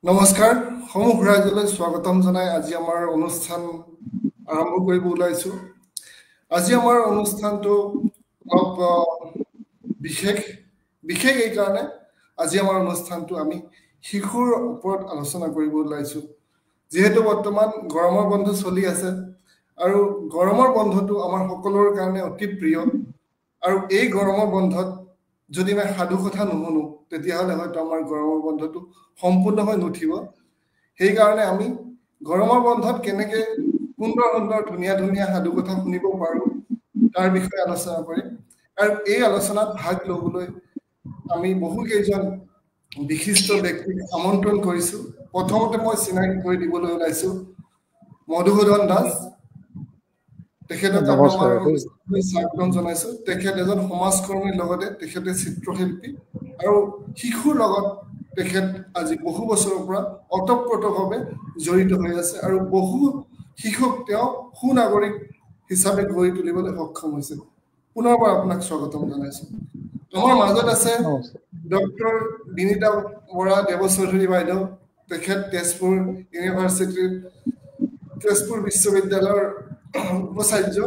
নমস্কাৰ সমগ্ৰ ৰাজ্যলৈ স্বাগতম জনাই আজি আমাৰ অনুষ্ঠান আৰম্ভ কৰিব ওলাইছো। আজি আমাৰ অনুষ্ঠানটো অলপ বিশেষ বিশেষ এই কাৰণে আজি আমাৰ অনুষ্ঠানটো আমি শিশুৰ ওপৰত আলোচনা কৰিব ওলাইছো। যেহেতু বৰ্তমান গৰমৰ বন্ধ চলি আছে আৰু গৰমৰ বন্ধটো আমাৰ সকলোৰ কাৰণে অতি প্ৰিয় আৰু এই গৰমৰ বন্ধত যদি মই সাধু কথা নুশুনো তেতিয়াহ'লে হয়তো আমাৰ গৰমৰ বন্ধটো সম্পূৰ্ণ হৈ নুঠিব। সেইকাৰণে আমি গৰমৰ বন্ধত কেনেকে সুন্দৰ সুন্দৰ ধুনীয়া ধুনীয়া সাধু কথা শুনিব পাৰোঁ তাৰ বিষয়ে আলোচনা কৰিম। আৰু এই আলোচনাত ভাগ ল'বলৈ আমি বহু কেইজন বিশিষ্ট ব্যক্তিক আমন্ত্ৰণ কৰিছো। প্ৰথমতে মই চিনাকি কৰি দিবলৈ ওলাইছো মধুসূদন দাস। তেখেতক আমি আমাৰ নমস্কাৰ দেই। অনুষ্ঠানলৈ স্বাগতম জনাইছো। তেখেত এজন সমাজকৰ্মীৰ লগতে তেখেতে চিত্ৰশিল্পী আৰু শিশুৰ লগত তেখেত আজি বহু বছৰৰ পৰা অতঃপ্ৰোতভাৱে জড়িত হৈ আছে আৰু বহু শিশুক তেওঁ সুনাগৰিক হিচাপে গঢ়ি তুলিবলৈ সক্ষম হৈছে। পুনৰবাৰ আপোনাক স্বাগতম জনাইছো। আমাৰ মাজত আছে নমস্কাৰ। ডক্টৰ বিনীতা বৰা দেৱচৌধুৰী বাইদেউ। তেখেত তেজপুৰ ইউনিভাৰ্চিটিৰ তেজপুৰ বিশ্ববিদ্যালয়ৰ উপাচাৰ্য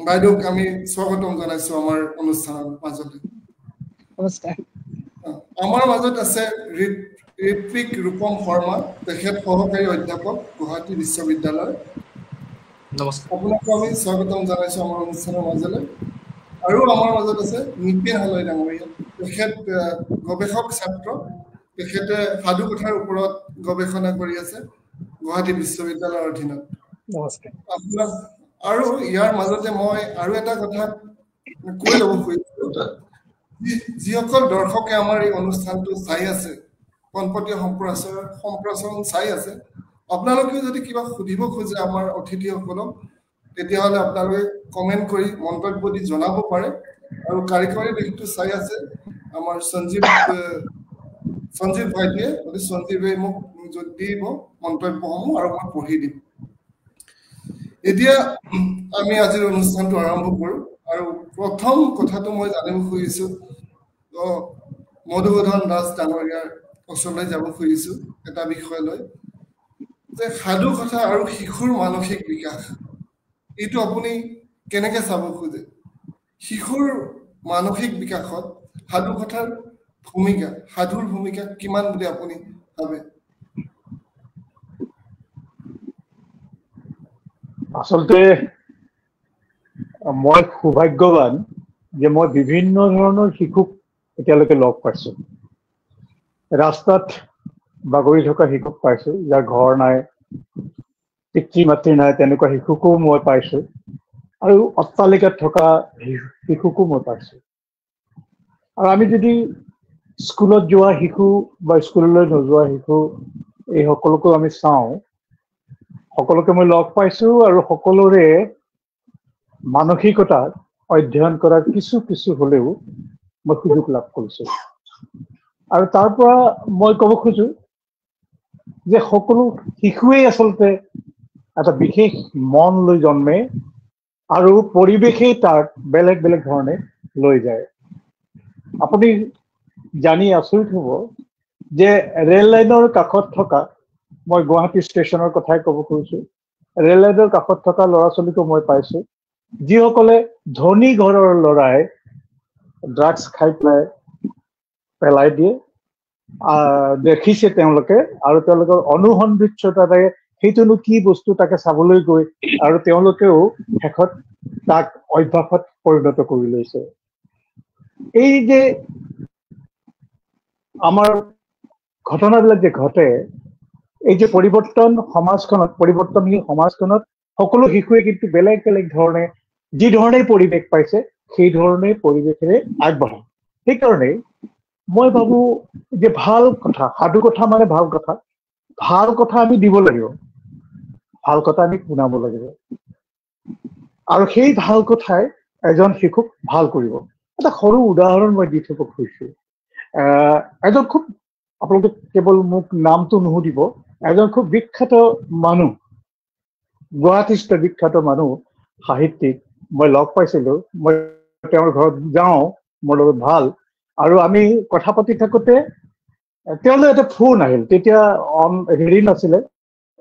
বাইদেউক আমি স্বাগতম জনাইছো আমাৰ অনুষ্ঠানৰ মাজলৈ। নমস্কাৰ। আমাৰ মাজত আছে ঋত্বিক ৰূপম শৰ্মা। তেখেত সহকাৰী অধ্যাপক গুৱাহাটী বিশ্ববিদ্যালয়। নমস্কাৰ। আপোনাকো আমি স্বাগতম জনাইছো আমাৰ অনুষ্ঠানৰ মাজলৈ। আৰু আমাৰ মাজত আছে নিপেন হালৈ ডাঙৰীয়া। তেখেত গৱেষক ছাত্ৰ। তেখেতে সাধু কথাৰ ওপৰত গৱেষণা কৰি আছে গুৱাহাটী বিশ্ববিদ্যালয়ৰ অধীনত। নমস্কাৰ। আপোনাক আৰু ইয়াৰ মাজতে মই আৰু এটা কথা কৈ ল'ব খুজিছো। যিসকল দৰ্শকে আমাৰ এই অনুষ্ঠানটো চাই আছে, পোনপটীয়া সম্প্ৰচাৰণ চাই আছে, আপোনালোকে যদি কিবা সুধিব খোজে আমাৰ অতিথিসকলক তেতিয়াহ'লে আপোনালোকে কমেণ্ট কৰি মন্তব্য দি জনাব পাৰে। আৰু কাৰিকৰী দিশটো চাই আছে আমাৰ সঞ্জীৱ ভাইটিয়ে। সঞ্জীৱে মোক দিব মন্তব্যসমূহ আৰু মই পঢ়ি দিম। এতিয়া আমি আজিৰ অনুষ্ঠানটো আৰম্ভ কৰোঁ। আৰু প্ৰথম কথাটো মই জানিব খুজিছো মধুসূদন দাস ডাঙৰীয়াৰ ওচৰলৈ যাব খুজিছো এটা বিষয় লৈ, যে সাধু কথা আৰু শিশুৰ মানসিক বিকাশ এইটো আপুনি কেনেকে চাব খোজে? শিশুৰ মানসিক বিকাশত সাধুৰ ভূমিকা কিমান বুলি আপুনি ভাবে? আচলতে মই সৌভাগ্যৱান যে মই বিভিন্ন ধৰণৰ শিশুক এতিয়ালৈকে লগ পাইছো। ৰাস্তাত বাগৰি থকা শিশুক পাইছো, যাৰ ঘৰ নাই, পিতৃ মাতৃ নাই, তেনেকুৱা শিশুকো মই পাইছো। আৰু অট্টালিকাত থকা শিশুকো মই পাইছো। আৰু আমি যদি স্কুলত যোৱা শিশু বা স্কুললৈ নোযোৱা শিশু এই সকলোকো আমি চাওঁ, সকলোকে মই লগ পাইছো আৰু সকলোৰে মানসিকতা অধ্যয়ন কৰাৰ কিছু কিছু হলেও মই সুযোগ লাভ কৰিছো। আৰু তাৰ পৰা মই ক'ব খোজো যে সকলো শিশুৱেই আচলতে এটা বিশেষ মন লৈ জন্মে আৰু পৰিৱেশেই তাক বেলেগ বেলেগ ধৰণে লৈ যায়। আপুনি জানি আচৰিত হ'ব যে ৰেল লাইনৰ কাষত থকা, মই গুৱাহাটী ষ্টেচনৰ কথাই ক'ব খুজিছো, ৰেল লাইনৰ কাষত থকা ল'ৰা ছোৱালীকো মই পাইছো, যিসকলে ধনী ঘৰৰ ল'ৰাই ড্ৰাগছ খাই পেলাই দিয়ে, দেখিছে তেওঁলোকে, আৰু তেওঁলোকৰ অনুসন্ধিৎসতাৰে সেইটোনো কি বস্তু তাকে চাবলৈ গৈ আৰু তেওঁলোকেও শেষত তাক অভ্যাসত পৰিণত কৰি লৈছে। এই যে আমাৰ ঘটনাবিলাক যে ঘটে, এই যে পৰিৱৰ্তনশীল সমাজখনত সকলো শিশুৱে কিন্তু বেলেগ বেলেগ ধৰণে যি ধৰণে পৰিৱেশ পাইছে সেই ধৰণে পৰিৱেশেৰে আগবাঢ়ে। সেইকাৰণে মই ভাবো যে ভাল কথা, সাধু কথা মানে ভাল কথা আমি দিব লাগিব, ভাল কথা আমি শুনাব লাগিব, আৰু সেই ভাল কথাই এজন শিশুক ভাল কৰিব। এটা সৰু উদাহৰণ মই দি থব খুজিছো। এজন খুব, আপোনালোকে কেৱল মোক নামটো নুসুধিব, এজন খুব বিখ্যাত মানুহ, গুৱাহাটীস্থ বিখ্যাত মানুহ, সাহিত্যিক, মই লগ পাইছিলো। মই তেওঁৰ ঘৰত যাওঁ, মোৰ লগত ভাল, আৰু আমি কথা পাতি থাকোতে তেওঁলৈ এটা ফোন আহিল। তেতিয়া হেৰি নাছিলে,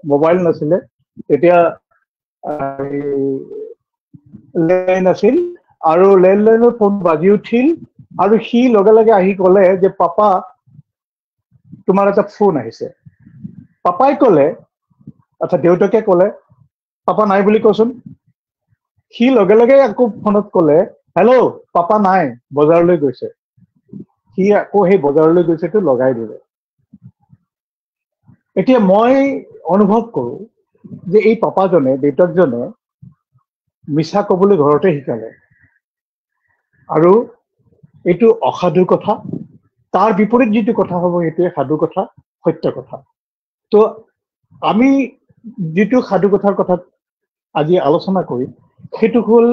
মোবাইল নাছিলে, তেতিয়া লেণ্ডলাইন আছিল, আৰু লেণ্ডলাইনৰ ফোন বাজি উঠিল, আৰু সি লগে লগে আহি ক'লে যে পাপা তোমাৰ এটা ফোন আহিছে। পাপাই ক'লে, অৰ্থাৎ দেউতাকে ক'লে পাপা নাই বুলি কচোন। সি লগে লগে আকৌ ফোনত ক'লে হেল্ল', পাপা নাই, বজাৰলৈ গৈছে। সি আকৌ সেই বজাৰলৈ গৈছেটো লগাই দিলে। এতিয়া মই অনুভৱ কৰো যে এই পাপাজনে, দেউতাকজনে মিছা কবলৈ ঘৰতে শিকালে, আৰু এইটো অসাধু কথা। তাৰ বিপৰীত যিটো কথা হ'ব সেইটোৱে সাধু কথা, সত্য কথা। তো আমি যিটো সাধু কথাৰ কথা আজি আলোচনা কৰিম সেইটো হ'ল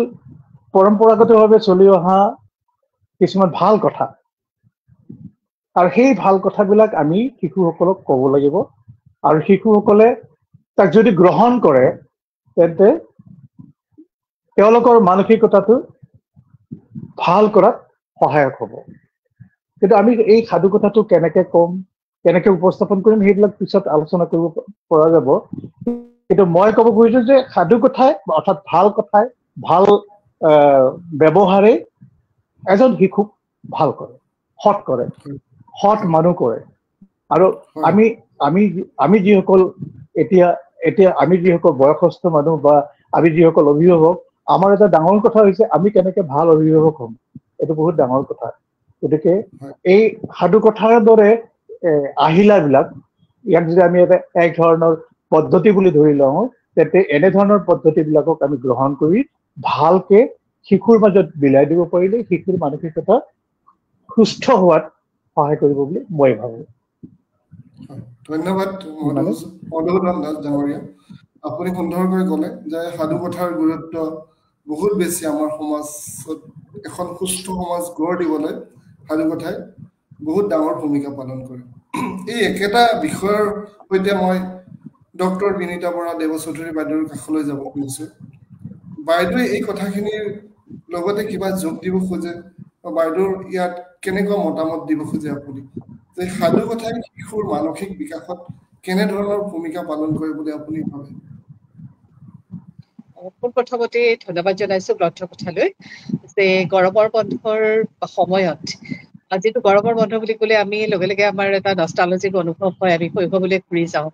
পৰম্পৰাগতভাৱে চলি অহা কিছুমান ভাল কথা, আৰু সেই ভাল কথাবিলাক আমি শিশুসকলক ক'ব লাগিব, আৰু শিশুসকলে তাক যদি গ্ৰহণ কৰে তেন্তে তেওঁলোকৰ মানসিকতাটো ভাল কৰাত সহায়ক হ'ব। কিন্তু আমি এই সাধু কথাটো কেনেকে ক'ম, কেনেকে উপস্থাপন কৰিম, সেইবিলাক পিছত আলোচনা কৰিব পৰা যাব। কিন্তু মই ক'ব খুজিছো যে সাধু কথাই, অৰ্থাৎ ভাল কথাই, ভাল ব্যৱহাৰে এজন শিশুক ভাল কৰে, সৎ কৰে, সৎ মানুহ কৰে। আৰু আমি আমি আমি যিসকল এতিয়া এতিয়া আমি যিসকল বয়সস্থ মানুহ বা আমি যিসকল অভিভাৱক, আমাৰ এটা ডাঙৰ কথা হৈছে আমি কেনেকে ভাল অভিভাৱক হ'ম। এইটো বহুত ডাঙৰ কথা। গতিকে এই সাধু কথাৰ দৰে আহিলাবিলাক, ইয়াক যদি আমি এটা এক ধৰণৰ পদ্ধতি বুলি ধৰি লওঁ, তেন্তে এনেধৰণৰ পদ্ধতিবিলাকক আমি গ্ৰহণ কৰি ভালকে শিশুৰ মাজত বিলাই দিব পাৰিলে শিশুৰ মানসিকতা সুস্থ হোৱাত সহায় কৰিব বুলি মই ভাবো। ধন্যবাদ মধুসূদন দাস ডাঙৰীয়া। আপুনি সুন্দৰকৈ ক'লে যে সাধু কথাৰ গুৰুত্ব বহুত বেছি আমাৰ সমাজত। এখন সুস্থ সমাজ গঢ় দিবলৈ সাধু কথাই বহুত ডাঙৰ ভূমিকা পালন কৰে। এই একেটা বিষয়ৰ সৈতে মই ডক্টৰ বিনীতা বৰা দেৱচৌধুৰী বাইদেউৰ কাষলৈ যাব খুজিছো। বাইদেৱে এই কথাখিনিৰ লগতে কিবা যোগ দিব খোজে, বাইদেউৰ ইয়াত কেনেকুৱা মতামত দিব খোজে আপুনি, যে সাধু কথাই শিশুৰ মানসিক বিকাশত কেনেধৰণৰ ভূমিকা পালন কৰে বুলি আপুনি ভাবে? প্ৰথমতে ধন্যবাদ জনাইছো গ্ৰন্থ কথালৈ, যে গৰমৰ বন্ধৰ সময়ত, যিটো গৰমৰ বন্ধ বুলি ক'লে আমি লগে লগে আমাৰ এটা নষ্টালজিক অনুভৱ হয়, আমি শৈশৱলৈ ঘূৰি যাওঁ।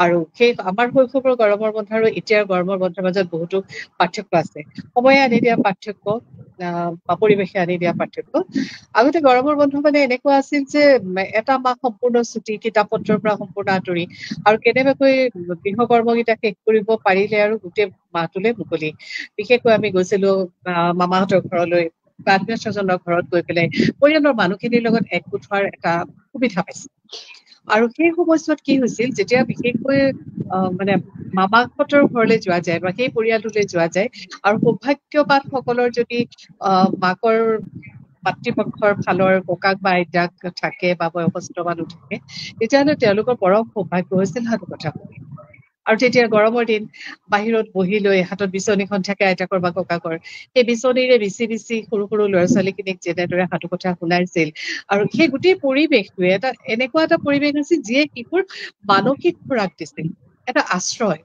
আৰু সেই আমাৰ শৈশৱৰ গৰমৰ বন্ধ আৰু এতিয়াৰ গৰমৰ বন্ধৰ মাজত বহুতো পাৰ্থক্য আছে। সময়ে আনি দিয়া পাৰ্থক্য বা পৰিৱেশে আনি দিয়া পাৰ্থক্য। আগতে গৰমৰ বন্ধ মানে এনেকুৱা আছিল যে এটা মাহ সম্পূৰ্ণ ছুটি, কিতাপ পত্ৰৰ পৰা সম্পূৰ্ণ আঁতৰি, আৰু কেনেবাকৈ গৃহকৰ্মকেইটা শেষ কৰিব পাৰিলে আৰু গোটেই মাহটোলে মুকলি। বিশেষকৈ আমি গৈছিলো মামাহঁতৰ ঘৰলৈ বা আত্মীয় স্বজনৰ ঘৰত গৈ পেলাই পৰিয়ালৰ মানুহখিনিৰ লগত একগোট হোৱাৰ এটা সুবিধা পাইছিল। আৰু সেই সময়ছোৱাত কি হৈছিল, যেতিয়া বিশেষকৈ মানে মামাহঁতৰ ঘৰলৈ যোৱা যায় বা সেই পৰিয়ালটোলৈ যোৱা যায়, আৰু সৌভাগ্যৱান সকলৰ যদি মাকৰ মাতৃপক্ষৰ ফালৰ ককাক বা আইতাক থাকে বা বয়সস্থ মানুহ থাকে, তেতিয়াহ'লে তেওঁলোকৰ পৰম সৌভাগ্য হৈছিল সাধু কথা শুনি। আৰু তেতিয়া গৰমৰ দিন, বাহিৰত বহি লৈ হাতত বিচনীখন থাকে আইতাকৰ বা ককাকৰ, সেই বিচনীৰে বিচি বিচি সৰু সৰু ল'ৰা ছোৱালীখিনিক যেনেদৰে সাধু কথা শুনাইছিল, আৰু সেই গোটেই পৰিৱেশটোৱে এনেকুৱা এটা পৰিৱেশ আছিল যিয়ে শিশুৰ মানসিক খোৰাক দিছিল, এটা আশ্ৰয়,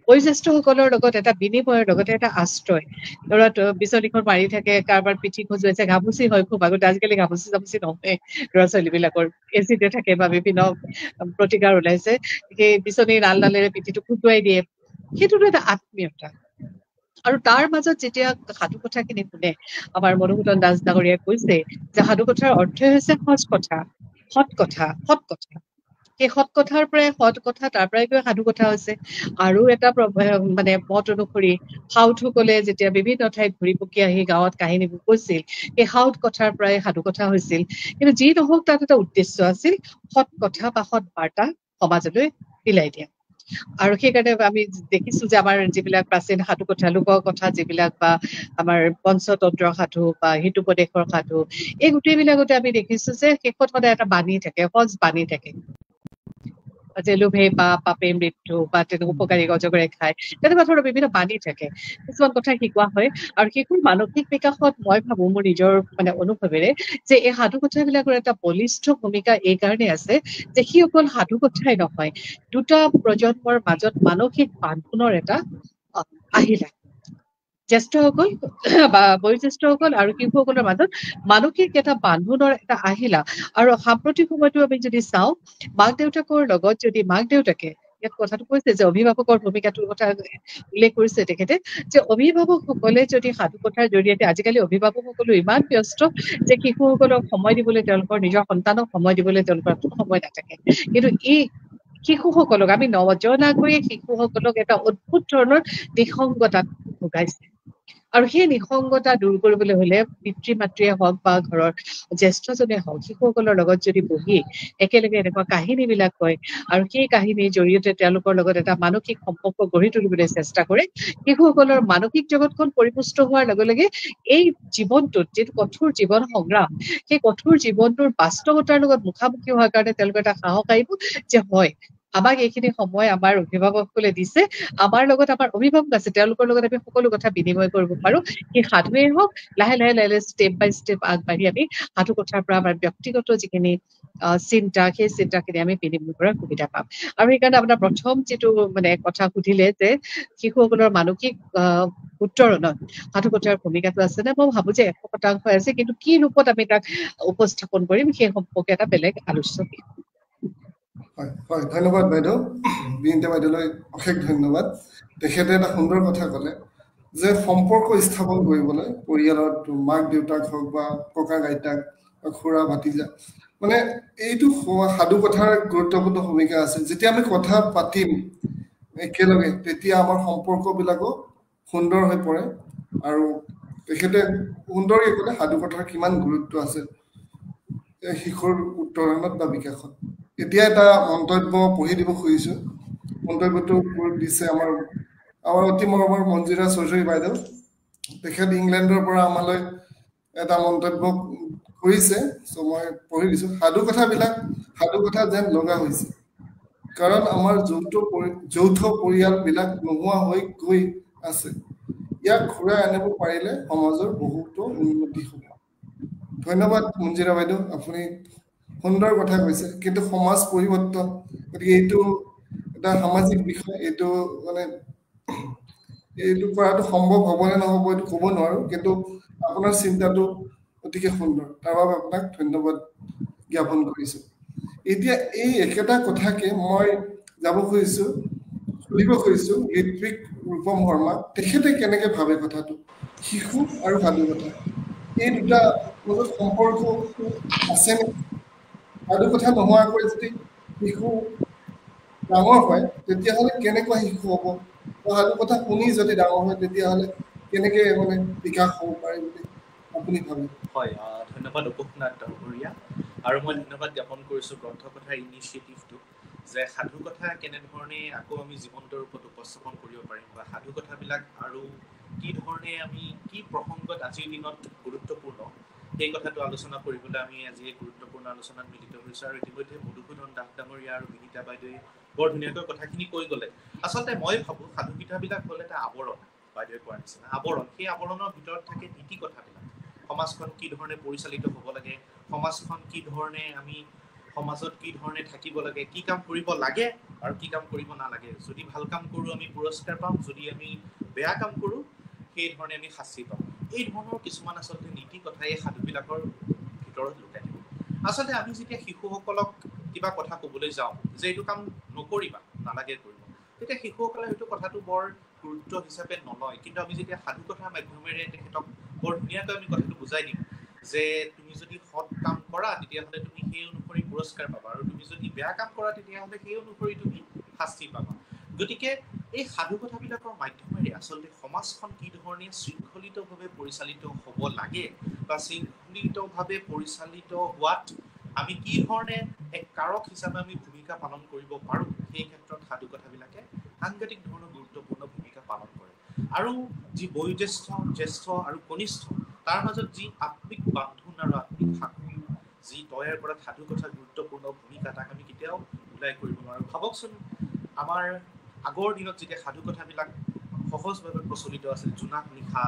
বয়োজ্যেষ্ঠসকলৰ লগত এটা বিনিময়ৰ লগতে এটা আশ্ৰয়। ল'ৰাটো বিচনীখন মাৰি থাকে, কাৰোবাৰ পিঠি খজুৱাইছে, ঘামুচি হয় খুব আগতে, আজিকালি ঘামুচি চামুচি নহয় ল'ৰা ছোৱালী বিলাকৰ, এচিডে থাকে বা বিভিন্ন প্ৰতিকাৰ ওলাইছে, সেই বিচনী ডালেৰে পিঠিটো খুটুৱাই দিয়ে। সেইটোতো এটা আত্মীয়তা। আৰু তাৰ মাজত যেতিয়া সাধু কথাখিনি শুনে, আমাৰ মধুসূদন দাস ডাঙৰীয়াই কৈছে যে সাধু কথাৰ অৰ্থই হৈছে সঁচ কথা, সৎ কথা, সৎ কথা। সেই সৎ কথাৰ পৰাই সৎ কথা, তাৰ পৰাই গৈ সাধু কথা হৈছে। আৰু এটা মানে মত অনুসৰি সাউথসকলে যেতিয়া বিভিন্ন ঠাইত ঘূৰি পকি আহি গাঁৱত কাহিনীবোৰ কৈছিল, সেই সাউথ কথাৰ পৰাই সাধু কথা হৈছিল। কিন্তু যি নহওক, তাত এটা উদ্দেশ্য আছিল, সৎ কথা বা সৎ বাৰ্তা সমাজলৈ বিলাই দিয়া। আৰু সেইকাৰণে আমি দেখিছো যে আমাৰ যিবিলাক প্ৰাচীন সাধু কথা, লোক কথা যিবিলাক, বা আমাৰ পঞ্চতন্ত্ৰ সাধু বা হিতোপদেশৰ সাধু, এই গোটেইবিলাকতে আমি দেখিছো যে শেষত সদায় এটা বাণী থাকে, সজ বাণী থাকে। যে লোভে পাপে মৃত্যু বা তেনেকুৱা উপকাৰী অজগৰে খায়, তেনেকুৱা ধৰণৰ বিভিন্ন বাণী থাকে, কিছুমান কথা শিকোৱা হয়। আৰু শিশুৰ মানসিক বিকাশত মই ভাবো মোৰ নিজৰ মানে অনুভৱেৰে যে এই সাধু কথাবিলাকৰ এটা বলিষ্ঠ ভূমিকা এই কাৰণে আছে যে সি অকল সাধু কথাই নহয়, দুটা প্ৰজন্মৰ মাজত মানসিক বান্ধোনৰ এটা আহিলা, জ্যেষ্ঠসকল বা বয়োজ্যেষ্ঠসকল আৰু শিশুসকলৰ মাজত মানসিক এটা বান্ধোনৰ এটা আহিলা। আৰু সাম্প্ৰতিক সময়তো আমি যদি চাওঁ, মাক দেউতাকৰ লগত যদি মাক দেউতাকে ইয়াত কথাটো কৈছে যে অভিভাৱকৰ ভূমিকাটোৰ কথা উল্লেখ কৰিছে তেখেতে, যে অভিভাৱকসকলে যদি সাধু কথাৰ জৰিয়তে, আজিকালি অভিভাৱকসকলো ইমান ব্যস্ত যে শিশুসকলক সময় দিবলৈ, তেওঁলোকৰ নিজৰ সন্তানক সময় দিবলৈ তেওঁলোকৰ সময় নাথাকে, কিন্তু এই শিশুসকলক আমি নজনাকৈয়ে শিশুসকলক এটা অদ্ভুত ধৰণৰ নিসংগতাত ভোগাইছে। আৰু সেই নিসংগতা দূৰ কৰিবলৈ হলে পিতৃ মাতৃয়ে হওক বা ঘৰৰ জ্যেষ্ঠজনে হওক শিশুসকলৰ লগত যদি বহি একেলগে এনেকুৱা কাহিনী বিলাক কয় আৰু সেই কাহিনীৰ জৰিয়তে তেওঁলোকৰ লগত এটা মানসিক সম্পৰ্ক গঢ়ি তুলিবলৈ চেষ্টা কৰে, শিশুসকলৰ মানসিক জগতখন পৰিপুষ্ট হোৱাৰ লগে লগে এই জীৱনটোত যিটো কঠোৰ জীৱন সংগ্ৰাম, সেই কঠোৰ জীৱনটোৰ বাস্তৱতাৰ লগত মুখামুখি হোৱাৰ কাৰণে তেওঁলোকৰ এটা সাহস আহিব যে হয়, আমাক এইখিনি সময় আমাৰ অভিভাৱকসকলে দিছে, আমাৰ লগত আমাৰ অভিভাৱক আছে, তেওঁলোকৰ লগত আমি সকলো কথা বিনিময় কৰিব পাৰো। সেই সাধুৱেই হওক, লাহে লাহে লাহে ষ্টেপ বাই ষ্টেপ আগবাঢ়ি আমি সাধু কথাৰ পৰা আমাৰ ব্যক্তিগত যিখিনি চিন্তা, সেই চিন্তাখিনি আমি বিনিময় কৰাৰ সুবিধা পাম। আৰু সেইকাৰণে আপোনাৰ প্ৰথম যিটো মানে কথা সুধিলে যে শিশুসকলৰ মানসিক উত্তৰণত সাধু কথাৰ ভূমিকাটো আছে নে, মই ভাবো যে 100% আছে, কিন্তু কি ৰূপত আমি তাক উপস্থাপন কৰিম সেই সম্পৰ্কে এটা বেলেগ আলোচ্য বিষয়। হয় হয়, ধন্যবাদ বাইদেউ, বিনীতা বাইদেউলৈ অশেষ ধন্যবাদ। তেখেতে এটা সুন্দৰ কথা ক'লে যে সম্পৰ্ক স্থাপন কৰিবলৈ পৰিয়ালত মাক দেউতাক হওক বা ককাক আইতাক বা খুৰা ভাতিজা, মানে এইটো সাধু কথাৰ গুৰুত্বপূৰ্ণ ভূমিকা আছে। যেতিয়া আমি কথা পাতিম একেলগে তেতিয়া আমাৰ সম্পৰ্কবিলাকো সুন্দৰ হৈ পৰে। আৰু তেখেতে সুন্দৰকৈ ক'লে সাধু কথাৰ কিমান গুৰুত্ব আছে শিশুৰ উত্তৰণত বা বিকাশত। এতিয়া এটা মন্তব্য পঢ়ি দিব খুজিছোঁ। মন্তব্যটো দিছে আমাৰ অতি মৰমৰ মঞ্জিৰা চৌধুৰী বাইদেউ। তেখেত ইংলেণ্ডৰ পৰা আমালৈ এটা মন্তব্য কৰিছে, চ' মই পঢ়ি দিছোঁ। সাধু কথা যেন লগা হৈছে, কাৰণ আমাৰ যৌথ পৰিয়ালবিলাক নোহোৱা হৈ গৈ আছে। ইয়াক ঘূৰাই আনিব পাৰিলে সমাজৰ বহুতো উন্নতি হ'ব। ধন্যবাদ মঞ্জিৰা বাইদেউ, আপুনি সুন্দৰ কথা কৈছে। কিন্তু সমাজ পৰিৱৰ্তন, গতিকে এইটো এটা সামাজিক বিষয়, এইটো মানে এইটো কৰাটো সম্ভৱ হ'বনে নহ'ব এইটো ক'ব নোৱাৰোঁ, কিন্তু আপোনাৰ চিন্তাটো অতিকে সুন্দৰ, তাৰ বাবে আপোনাক ধন্যবাদ জ্ঞাপন কৰিছোঁ। এতিয়া এই একেটা কথাকে মই সুধিব খুজিছোঁ ঋত্বিক ৰূপম শৰ্মা, তেখেতে কেনেকে ভাবে কথাটো, শিশু আৰু সাধু কথা এই দুটা মাজত সম্পৰ্ক আছেনে? সাধু কথা নোহোৱাকৈ যদি শিশু ডাঙৰ হয় তেতিয়াহ'লে কেনেকুৱা শিশু হ'ব, সাধু কথা শুনি যদি ডাঙৰ হয় তেতিয়াহ'লে কেনেকে মানে বিকাশ হ'ব পাৰে বুলি আপুনি ভাবে? হয়, ধন্যবাদ উপনাথ ডাঙৰীয়া। আৰু মই ধন্যবাদ জ্ঞাপন কৰিছোঁ গ্ৰন্থকথাৰ ইনিচিয়েটিভটো, যে সাধু কথা কেনেধৰণে আকৌ আমি জীৱন্তৰ ৰূপত উপস্থাপন কৰিব পাৰিম, বা সাধু কথাবিলাক আৰু কি ধৰণে আমি কি প্ৰসংগত আজিৰ দিনত গুৰুত্বপূৰ্ণ সেই কথাটো আলোচনা কৰিবলৈ আমি আজি এই গুৰুত্বপূৰ্ণ আলোচনাত মিলিত হৈছোঁ। আৰু ইতিমধ্যে মধুসূদন দাস ডাঙৰীয়া আৰু বিনীতা বাইদেৱে বৰ ধুনীয়াকৈ কথাখিনি কৈ গ'লে। আচলতে মই ভাবোঁ সাধু কথাবিলাক হ'ল এটা আৱৰণ, বাইদেৱে কোৱাৰ নিচিনা আৱৰণ। সেই আৱৰণৰ ভিতৰত থাকে নীতি কথাবিলাক, সমাজখন কি ধৰণে পৰিচালিত হ'ব লাগে, সমাজখন কি ধৰণে আমি সমাজত কি ধৰণে থাকিব লাগে, কি কাম কৰিব লাগে আৰু কি কাম কৰিব নালাগে। যদি ভাল কাম কৰোঁ আমি পুৰস্কাৰ পাম, যদি আমি বেয়া কাম কৰোঁ সেই ধৰণে আমি শাস্তি পাম। এই ধৰণৰ কিছুমান আচলতে নীতি কথা এই সাধুবিলাকৰ ভিতৰত লুকাই থাকে। আচলতে আমি যেতিয়া শিশুসকলক কিবা কথা ক'বলৈ যাওঁ যে এইটো কাম নকৰিবা, নালাগে কৰিব, তেতিয়া শিশুসকলে হয়তো কথাটো বৰ গুৰুত্ব হিচাপে নলয়। কিন্তু আমি যেতিয়া সাধু কথাৰ মাধ্যমেৰে তেখেতক বৰ ধুনীয়াকৈ আমি কথাটো বুজাই দিম যে তুমি যদি সৎ কাম কৰা তেতিয়াহ'লে তুমি সেই অনুসৰি পুৰস্কাৰ পাবা, আৰু তুমি যদি বেয়া কাম কৰা তেতিয়াহ'লে সেই অনুসৰি তুমি শাস্তি পাবা। গতিকে এই সাধু কথাবিলাকৰ মাধ্যমেৰে আচলতে সমাজখন কি ধৰণে শৃংখলিতভাৱে পৰিচালিত হ'ব লাগে, বা শৃংখলিতভাৱে পৰিচালিত হোৱাত আমি কি ধৰণে এক কাৰক হিচাপে আমি ভূমিকা পালন কৰিব পাৰোঁ, সেই ক্ষেত্ৰত সাধু কথাবিলাকে সাংঘাতিক ধৰণৰ গুৰুত্বপূৰ্ণ ভূমিকা পালন কৰে। আৰু যি বয়োজ্যেষ্ঠ, জ্যেষ্ঠ আৰু কনিষ্ঠ, তাৰ মাজত যি আত্মিক বান্ধোন আৰু আত্মিক সাঁকো যি তৈয়াৰ কৰাত সাধু কথাৰ গুৰুত্বপূৰ্ণ ভূমিকা, তাক আমি কেতিয়াও ওলাই কৰিব নোৱাৰোঁ। ভাবকচোন আমাৰ আগৰ দিনত যেতিয়া সাধু কথাবিলাক সহজভাৱে প্ৰচলিত আছিল, জোনাক নিশা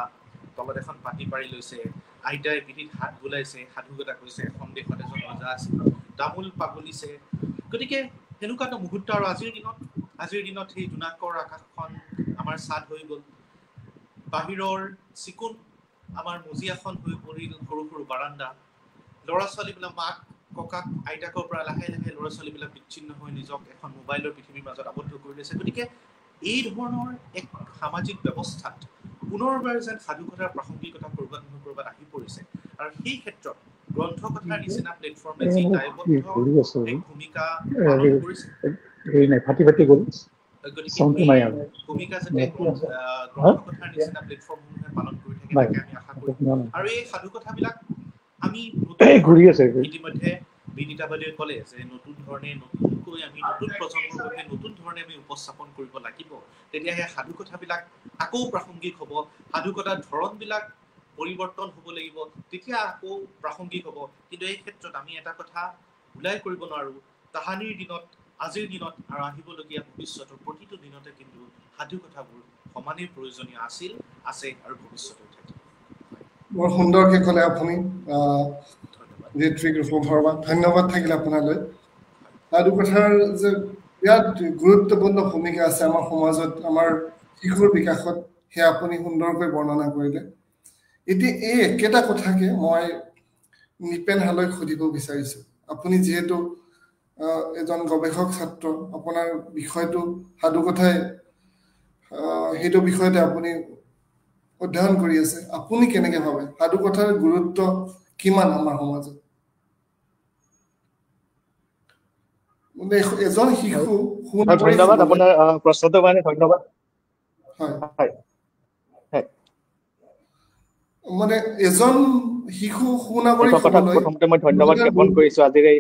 তলত এখন পাতি পাৰি লৈছে, আইতাই পিঠিত হাত বোলাইছে, সাধুকথা কৈছে, এখন দেশত এজন ৰজা আছিল, তামোল পাগলিছে। গতিকে সেনেকুৱা এটা মুহূৰ্ত। আৰু আজিৰ দিনত সেই জোনাকৰ আকাশখন আমাৰ চাদ হৈ গ'ল, বাহিৰৰ চিকুণ আমাৰ মজিয়াখন হৈ পৰিল সৰু সৰু বাৰাণ্ডা। ল'ৰা ছোৱালীবিলাক মাক ককাক আইতাকৰ পৰা লাহে লাহে ল'ৰা ছোৱালীবিলাক বিচ্ছিন্ন হৈ নিজক এখন মোবাইলৰ পৃথিৱীৰ মাজত আবদ্ধ কৰি লৈছে। গতিকে এই ধৰণৰ এক সামাজিক ব্যৱস্থাত পুনৰবাৰ যেন সাধুকথাৰ প্ৰাসংগিকতা ক'ৰবাত নহয় ক'ৰবাত আহি পৰিছে। আৰু সেই ক্ষেত্ৰত গ্ৰন্থকথাৰ নিচিনা প্লেটফৰ্মে যি দায়বদ্ধ এক ভূমিকা পালন কৰিছে, গতিকে সেই ভূমিকা যাতে গ্ৰন্থকথাৰ নিচিনা প্লেটফৰ্মসমূহে পালন কৰি থাকে তাকে আমি আশা কৰোঁ। আৰু এই সাধুকথাবিলাক আমি ইতিমধ্যে বিদিতা বাইদেৱে ক'লে যে নতুন নতুনকৈ আমি নতুন প্ৰজন্মৰ বাবে নতুন ধৰণে আমি উপস্থাপন কৰিব লাগিব, তেতিয়াহে সাধুকথাবিলাক আকৌ প্ৰাসংগিক হ'ব, সাধুকথাৰ ধৰণবিলাক পৰিৱৰ্তন হ'ব লাগিব, তেতিয়া আকৌ প্ৰাসংগিক হ'ব। কিন্তু এই ক্ষেত্ৰত আমি এটা কথা ওলাই কৰিব নোৱাৰোঁ, তাহানিৰ দিনত, আজিৰ দিনত আৰু আহিবলগীয়া ভৱিষ্যতৰ প্ৰতিটো দিনতে কিন্তু সাধুকথাবোৰ সমানেই প্ৰয়োজনীয় আছিল, আছে আৰু ভৱিষ্যতেও থাকিব। বৰ সুন্দৰকৈ ক'লে আপুনি। ধন্যবাদ থাকিলে আপোনালৈ। সাধুকথাৰ যে বিৰাট গুৰুত্বপূৰ্ণ ভূমিকা আছে আমাৰ সমাজত, আমাৰ শিশুৰ বিকাশত, সেয়া আপুনি সুন্দৰকৈ বৰ্ণনা কৰিলে। এতিয়া এই একেটা কথাকে মই নিপেন হালৈক সুধিব বিচাৰিছোঁ। আপুনি যিহেতু এজন গৱেষক ছাত্ৰ, আপোনাৰ বিষয়টো সাধুকথাই, সেইটো বিষয়তে আপুনি অধ্যয়ন কৰি আছে। আপুনি কেনেকে ভাবে সাধুকথাৰ গুৰুত্ব কিমান আমাৰ সমাজত? মানে এজন শিশু ধন্যবাদ আপোনাৰ প্ৰশ্নটোৰ কাৰণে ধন্যবাদ। মানে এজন শিশু সুনাগৰিক হ'বলৈ প্ৰথমতে মই ধন্যবাদ জ্ঞাপন কৰিছো আজিৰ এই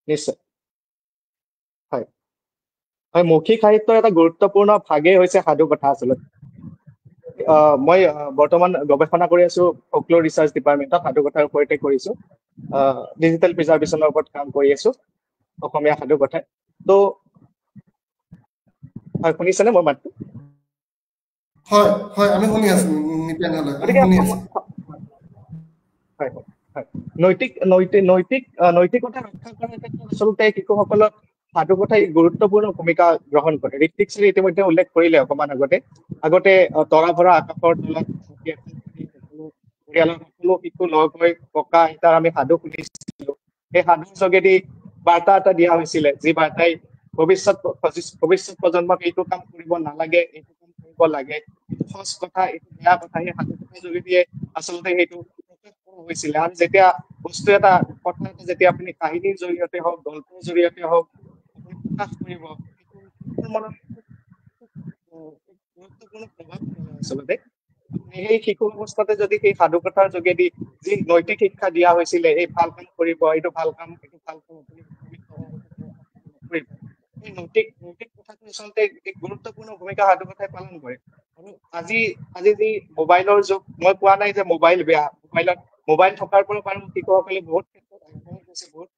নিশ্চয়। হয় হয়, মৌখিক সাহিত্যৰ এটা গুৰুত্বপূৰ্ণ ভাগেই হৈছে সাধুকথা। আচলতে মই বৰ্তমান গৱেষণা কৰি আছো ফকলোৰ ৰিচাৰ্চ ডিপাৰ্টমেণ্টত, সাধুকথাৰ ওপৰতে কৰিছো। ডিজিটেল প্ৰিজাৰ্ভেশ্যনৰ ওপৰত কাম কৰি আছো, অসমীয়া সাধুকথা। তো হয়, শুনিছেনে মোৰ মাতটো? হয় হয়, আমি শুনি আছো নিপেন হালৈ, আমি শুনি আছো। হয় হয়, নৈতিকতা ৰক্ষা কৰাৰ ক্ষেত্ৰত আচলতে শিশুসকলক সাধুকথাই গুৰুত্বপূৰ্ণ ভূমিকা গ্ৰহণ কৰে। ঋত্বিক শ্ৰী ইতিমধ্যে উল্লেখ কৰিলে অকমান আগতে তৰা ভৰা আকাশৰ তলত পৰিয়ালৰ সকলো শিশু লগ হৈ ককা আইতাৰ আমি সাধু শুনিছিলো। সেই সাধুৰ যোগেদি বাৰ্তা এটা দিয়া হৈছিলে, যি বাৰ্তাই ভৱিষ্যত প্ৰজন্মক এইটো কাম কৰিব নালাগে, এইটো কাম কৰিব লাগে, এইটো সঁচ কথা, এইটো বেয়া কথা, সেই সাধুকথাৰ যোগেদিয়ে আচলতে সেইটো হৈছিলে। আৰু যেতিয়া বস্তু এটা কথা যেতিয়া আপুনি কাহিনীৰ জৰিয়তে হওক, গল্পৰ জৰিয়তে হওক আপুনি প্ৰকাশ কৰিব, সেইটো মনত গুৰুত্বপূৰ্ণ প্ৰভাৱ পেলায় আচলতে। সেই শিশু অৱস্থাতে যদি সেই সাধুকথাৰ যোগেদি যি নৈতিক শিক্ষা দিয়া হৈছিলে, এই ভাল কাম কৰিব, এইটো ভাল কাম, এইটো ভাল কাম আপুনি নকৰিব, এই নৈতিক কথাটো আচলতে এক গুৰুত্বপূৰ্ণ ভূমিকা সাধুকথাই পালন কৰে। আৰু আজি যি মোবাইলৰ যুগ, মই কোৱা নাই যে মোবাইল বেয়া, মোবাইল থকাৰ পৰা বাৰু শিশুসকলে বহুত ক্ষেত্ৰত আগবাঢ়ি গৈছে, বহুত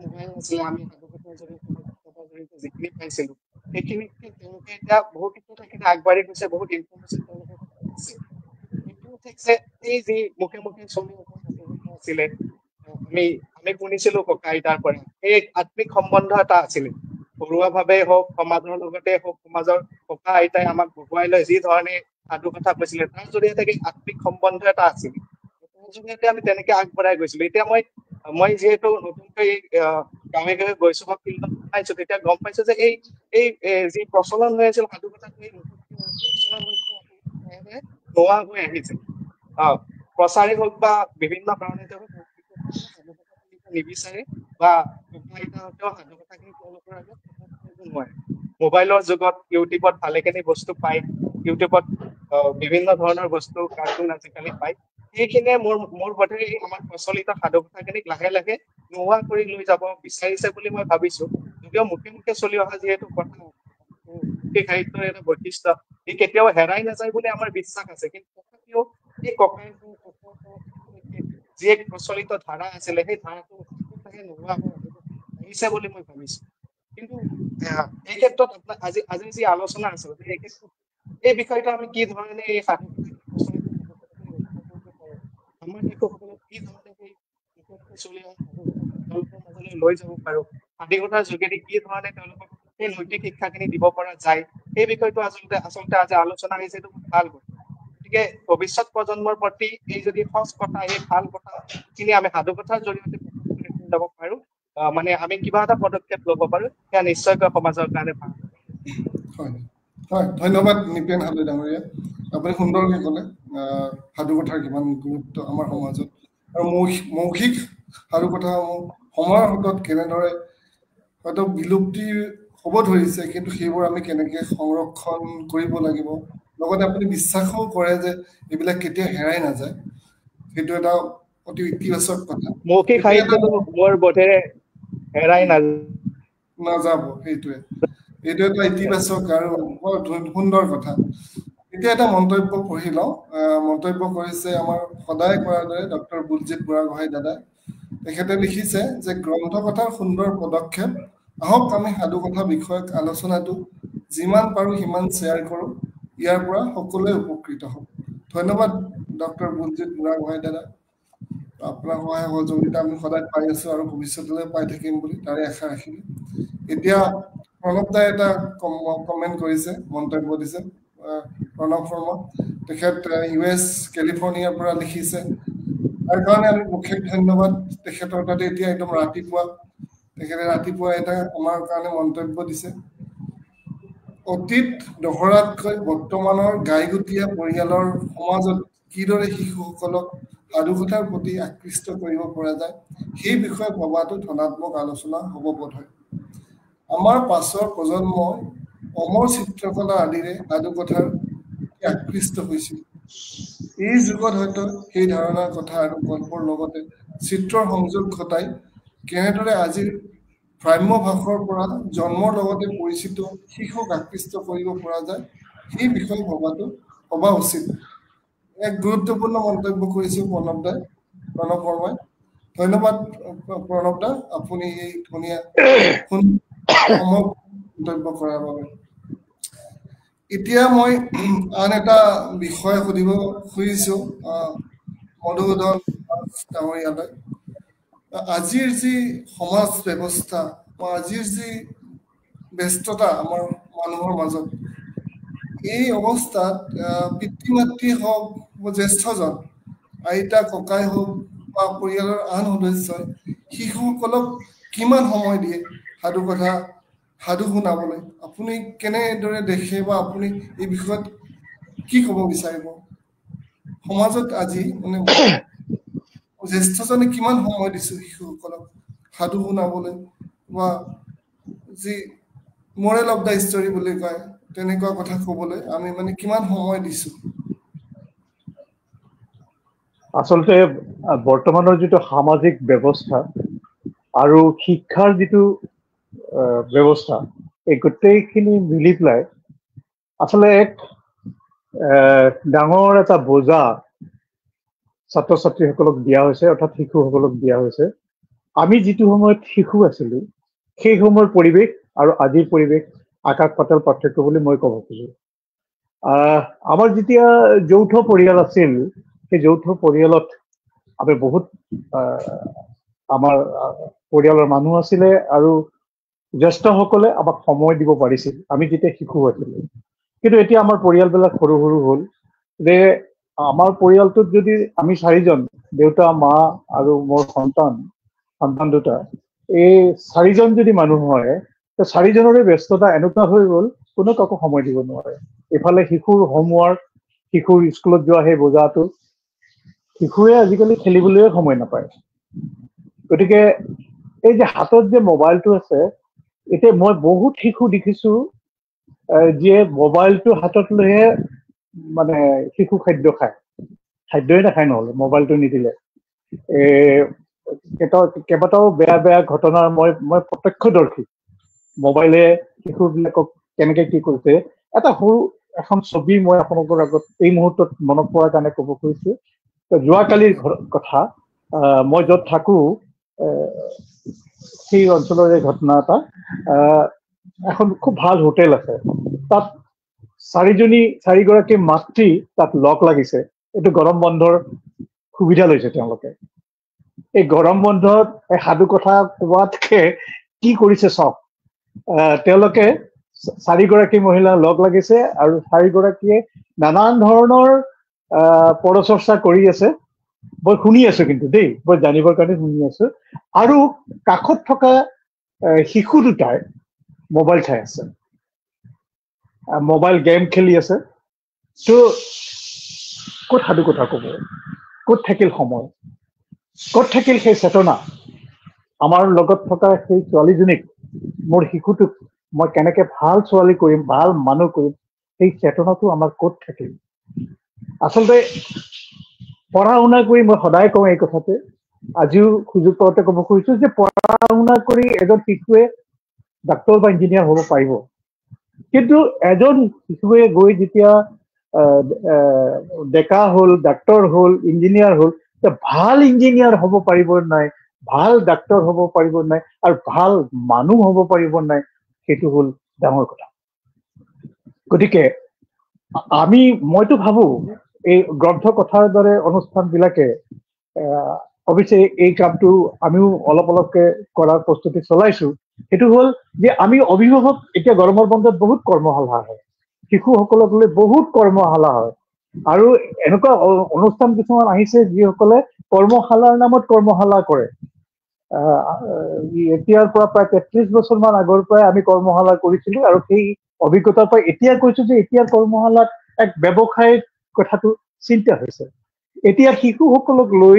মোবাইল নাছিলে, আমি সাধুকথাৰ জৰিয়তে যিখিনি পাইছিলো সেইখিনি তেওঁলোকে এতিয়া বহুত ক্ষেত্ৰত আগবাঢ়ি গৈছে, বহুত ইনফৰমেশ্যন তেওঁলোকৰ আছে। এইটো ঠিক যে এই যি মুখে মুখে চলি অহা সাধুকথা আছিলে, আমি শুনিছিলো ককা আইতাৰ পৰা, এই আত্মিক সম্বন্ধ এটা আছিলে। ঘৰুৱা ভাৱে হওক, সমাজৰ লগতে হওক, সমাজৰ ককা আইতাই আমাক বহুৱাই লৈ যি ধৰণে সাধুকথা কৈছিলে, তাৰ জৰিয়তে আত্মিক সম্বন্ধ এটা আছিল, তাৰ জৰিয়তে আমি তেনেকে আগবঢ়াই গৈছিলো। এতিয়া মই যিহেতু নতুনকৈ গাঁৱে গাঁৱে গৈছো বা ফিল্ডত পাইছো, তেতিয়া গম পাইছো যে এই যি প্ৰচলন হৈ আছিল সাধুকথাটো নোহোৱা হৈ আহিছে। প্ৰচাৰেই হওক বা বিভিন্ন কাৰণতে হওক, নিবিচাৰে বা ককা আইতাহঁতেও সাধুকথাখিনি তেওঁলোকৰ আগত প্ৰকাশ কৰিব নোৱাৰে। মোবাইলৰ যুগত ইউটিউবত ভালেখিনি বস্তু পায়, ইউটিউবত বিভিন্ন ধৰণৰ বস্তু, কাৰ্টুন আজিকালি পায়। সেইখিনিয়ে মোৰ বোধেৰে আমাৰ প্ৰচলিত সাধুকথাখিনিক লাহে লাহে নোহোৱা কৰি লৈ যাব বিচাৰিছে বুলি মই ভাবিছো। যদিও মুখে মুখে চলি অহা যিহেতু কথা, মৌখিক সাহিত্যৰ এটা বৈশিষ্ট্য, ই কেতিয়াও হেৰাই নাযায় বুলি আমাৰ বিশ্বাস আছে। কিন্তু তথাপিও এই ককাই যি এক প্ৰচলিত ধাৰা আছিলে সেই ধাৰাটো নোহোৱা আহিছে বুলি মই ভাবিছো কিন্তু এই ক্ষেত্ৰত আজি আজি যি আলোচনা আছে এই ক্ষেত্ৰত এই বিষয়টো আমি কি ধৰণে এই সাধু প্ৰচলিত ৰক্ষা কৰিব পাৰো আমাৰ শিশুসকলক কি ধৰণে সেই চলি তেওঁলোকৰ মাজলৈ লৈ যাব পাৰো সাধুকথাৰ যোগেদি কি ধৰণে তেওঁলোকক সেই নৈতিক শিক্ষাখিনি দিব পৰা যায় এই বিষয়টো আচলতে আজি আলোচনা হৈছে এইটো ভাল গতিকে ভৱিষ্যত প্ৰজন্মৰ প্ৰতি এই যদি সঁচ কথা এই ভাল কথাখিনি আমি সাধুকথাৰ জৰিয়তে যাব পাৰো মানে আমি কিবা এটা পদক্ষেপ ল'ব পাৰো সেয়া নিশ্চয়কৈ সমাজৰ কাৰণে ভাল হয় হয় ধন্যবাদ নিপেন হালৈ ডাঙৰীয়া আপুনি সুন্দৰকৈ ক'লে সাধুকথাৰ কিমান গুৰুত্ব আমাৰ সমাজত আৰু মৌখিক সাধুকথাসমূহ সময়ৰ হাতত কেনেদৰে হয়তো বিলুপ্তি হ'ব ধৰিছে কিন্তু সেইবোৰ আমি কেনেকৈ সংৰক্ষণ কৰিব লাগিব লগতে আপুনি বিশ্বাসও কৰে যে এইবিলাক কেতিয়া হেৰাই নাযায় সেইটো এটা অতি ইতিবাচক কথা মৌখিক সাহিত্যটো মোৰ বোধেৰে হেৰাই নাযাব সেইটোৱে এইটো এটা ইতিবাচক আৰু বৰ সুন্দৰ কথা এতিয়া এটা মন্তব্য পঢ়ি লওঁ মন্তব্য কৰিছে আমাৰ সদায় কৰাৰ দৰে ডক্টৰ বুলজিৎ বুঢ়াগোহাঁই দাদা তেখেতে লিখিছে যে গ্ৰন্থকথাৰ সুন্দৰ পদক্ষেপ আহক আমি সাধুকথা বিষয়ক আলোচনাটো যিমান পাৰোঁ সিমান শ্বেয়াৰ কৰোঁ ইয়াৰ পৰা সকলোৱে উপকৃত হওক ধন্যবাদ ডক্টৰ বুলজিৎ বুঢ়াগোহাঁই দাদা আপোনাৰ সহায় সহযোগিতা আমি সদায় পাই আছো আৰু ভৱিষ্যতলৈ পাই থাকিম বুলি তাৰে আশা ৰাখিলোঁ এতিয়া প্ৰণৱ দাই এটা কমেণ্ট কৰিছে মন্তব্য দিছে প্ৰণৱ শৰ্মা তেখেত US কেলিফৰ্ণিয়াৰ পৰা লিখিছে তাৰ কাৰণে আমি বিশেষ ধন্যবাদ তেখেতৰ তাতে এতিয়া একদম ৰাতিপুৱা তেখেতে ৰাতিপুৱা এটা আমাৰ কাৰণে মন্তব্য দিছে অতীত দহৰাতকৈ বৰ্তমানৰ গাইগুটীয়া পৰিয়ালৰ সমাজত কিদৰে শিশুসকলক সাধুকথাৰ প্ৰতি আকৃষ্ট কৰিব পৰা যায় সেই বিষয়ে ভবাটো ধনাত্মক আলোচনা হ'ব বোধ হয় আমাৰ পাছৰ প্ৰজন্মই অমৰ চিত্ৰকলা আদিৰে সাধুকথাৰ আকৃষ্ট হৈছিল এই যুগত হয়তো সেই ধাৰণাৰ কথা আৰু গল্পৰ লগতে চিত্ৰৰ সংযোগ ঘটাই কেনেদৰে আজিৰ ভ্ৰাম্য ভাষৰ পৰা জন্মৰ লগতে পৰিচিত শিশুক আকৃষ্ট কৰিব পৰা যায় সেই বিষয়ে ভবা উচিত এক গুৰুত্বপূৰ্ণ মন্তব্য কৰিছে প্ৰণৱ শৰ্মাই ধন্যবাদ প্ৰণৱ দা আপুনি এই ধুনীয়া মন্তব্য কৰাৰ বাবে এতিয়া মই আন এটা বিষয় সুধিব খুজিছো মধুসূদন ডাঙৰীয়ালৈ আজিৰ যি সমাজ ব্যৱস্থা বা আজিৰ যি ব্যস্ততা আমাৰ মানুহৰ মাজত এই অৱস্থাত পিতৃ মাতৃ হওক বা জ্যেষ্ঠজন আইতা ককাই হওক বা পৰিয়ালৰ আন সদস্যই শিশুসকলক কিমান সময় দিয়ে সাধু শুনাবলৈ আপুনি কেনেদৰে দেখে বা আপুনি এই বিষয়ত কি ক'ব বিচাৰিব সমাজত আজি মানে জ্যেষ্ঠজনে কিমান সময় দিছো শিশুসকলক সাধু শুনাবলৈ বা যি মৰেল অফ দ্য ষ্টৰী বুলি কয় তেনেকুৱা কথা ক'বলৈ আমি মানে কিমান সময় দিছো আচলতে বৰ্তমানৰ যিটো সামাজিক ব্যৱস্থা আৰু শিক্ষাৰ যিটো ব্যৱস্থা এই গোটেইখিনি মিলি পেলাই আচলতে এক ডাঙৰ এটা বোজা ছাত্ৰ ছাত্ৰীসকলক দিয়া হৈছে অৰ্থাৎ শিশুসকলক দিয়া হৈছে আমি যিটো সময়ত শিশু আছিলো সেই সময়ৰ পৰিৱেশ আৰু আজিৰ পৰিৱেশ আকাশ পাতাল পাৰ্থক্য বুলি মই ক'ব খোজো আমাৰ যেতিয়া যৌথ পৰিয়াল আছিল সেই যৌথ পৰিয়ালত আমি বহুত আমাৰ পৰিয়ালৰ মানুহ আছিলে আৰু জ্যেষ্ঠসকলে আমাক সময় দিব পাৰিছিল আমি যেতিয়া শিশু আছিলো কিন্তু এতিয়া আমাৰ পৰিয়ালবিলাক সৰু সৰু হ'ল যে আমাৰ পৰিয়ালটোত যদি আমি চাৰিজন দেউতা মা আৰু মোৰ সন্তান দুটা এই চাৰিজন যদি মানুহ হয় তো চাৰিজনৰে ব্যস্ততা এনেকুৱা হৈ গ'ল কোনো কাকো সময় দিব নোৱাৰে এইফালে শিশুৰ হোমৱৰ্ক শিশুৰ স্কুলত যোৱা সেই বোজাটো শিশুৱে আজিকালি খেলিবলৈ সময় নাপায় গতিকে এই যে হাতত যে মোবাইলটো আছে এতিয়া মই বহুত শিশু দেখিছো যে মোবাইলটো হাতত লৈহে মানে শিশু খাদ্যই নাখায় নহ'লে মোবাইলটো নিদিলে কেইবাটাও বেয়া ঘটনাৰ মই প্ৰত্যক্ষদৰ্শী মোবাইলে শিশুবিলাকক কেনেকে কি কৰিছে এটা সৰু এখন ছবি মই আপোনালোকৰ আগত এই মুহূৰ্তত মনত পৰাৰ কাৰণে ক'ব খুজিছো যোৱাকালিৰ কথা মই য'ত থাকো সেই অঞ্চলৰে ঘটনা এটা। এখন খুব ভাল হোটেল আছে, তাত চাৰিগৰাকী মাতৃ তাত লগ লাগিছে। এইটো গৰম বন্ধৰ সুবিধা লৈছে তেওঁলোকে। এই গৰম বন্ধত এই সাধু কথা কোৱাতকে কি কৰিছে চাওক। তেওঁলোকে চাৰিগৰাকী মহিলা লগ লাগিছে আৰু চাৰিগৰাকীয়ে নানান ধৰণৰ পৰচৰ্চা কৰি আছে। মই শুনি আছো কিন্তু দেই, মই জানিবৰ কাৰণে শুনি আছো। আৰু কাষত থকা শিশু দুটাই মোবাইল চাই আছে, মোবাইল গেম খেলি আছে। তো ক'ত সাধু কথা কব, ক'ত থাকিল সময়, ক'ত থাকিল সেই চেতনা? আমাৰ লগত থকা সেই ছোৱালীজনীক, মোৰ শিশুটোক মই কেনেকে ভাল ছোৱালী কৰিম, ভাল মানুহ কৰিম, সেই চেতনাটো আমাৰ ক'ত থাকিল? আচলতে পঢ়া শুনা কৰি মই সদায় কওঁ এই কথাতে, আজিও সুযোগ পাওঁতে ক'ব খুজিছো যে পঢ়া শুনা কৰি এজন শিশুৱে ডাক্তৰ বা ইঞ্জিনিয়াৰ হ'ব পাৰিব, কিন্তু এজন শিশুৱে গৈ যেতিয়া ডেকা হ'ল, ডাক্তৰ হ'ল, ইঞ্জিনিয়াৰ হ'ল, ভাল ইঞ্জিনিয়াৰ হ'ব পাৰিব নাই, ভাল ডাক্তৰ হ'ব পাৰিব নাই, আৰু ভাল মানুহ হ'ব পাৰিব নাই, সেইটো হ'ল ডাঙৰ কথা। গতিকে মইতো ভাবো এই গ্ৰন্থ কথাৰ দৰে অনুষ্ঠানবিলাকে অৱশ্যে এই কামটো আমিও অলপ অলপকে কৰাৰ প্ৰস্তুতি চলাইছো। সেইটো হ'ল যে আমি অভিভাৱক এতিয়া গৰমৰ বন্ধত বহুত কৰ্মশালা হয়, শিশুসকলক লৈ বহুত কৰ্মশালা হয়, আৰু এনেকুৱা অনুষ্ঠান কিছুমান আহিছে যিসকলে কৰ্মশালাৰ নামত কৰ্মশালা কৰে। এতিয়াৰ পৰা প্ৰায় ৩৩ বছৰমান আগৰ পৰাই আমি কৰ্মশালা কৰিছিলো, আৰু সেই অভিজ্ঞতাৰ পৰা এতিয়া কৈছো যে এতিয়াৰ কৰ্মশালাত এক ব্যৱসায়িক কথাটো চিন্তা হৈছে। এতিয়া শিশুসকলক লৈ,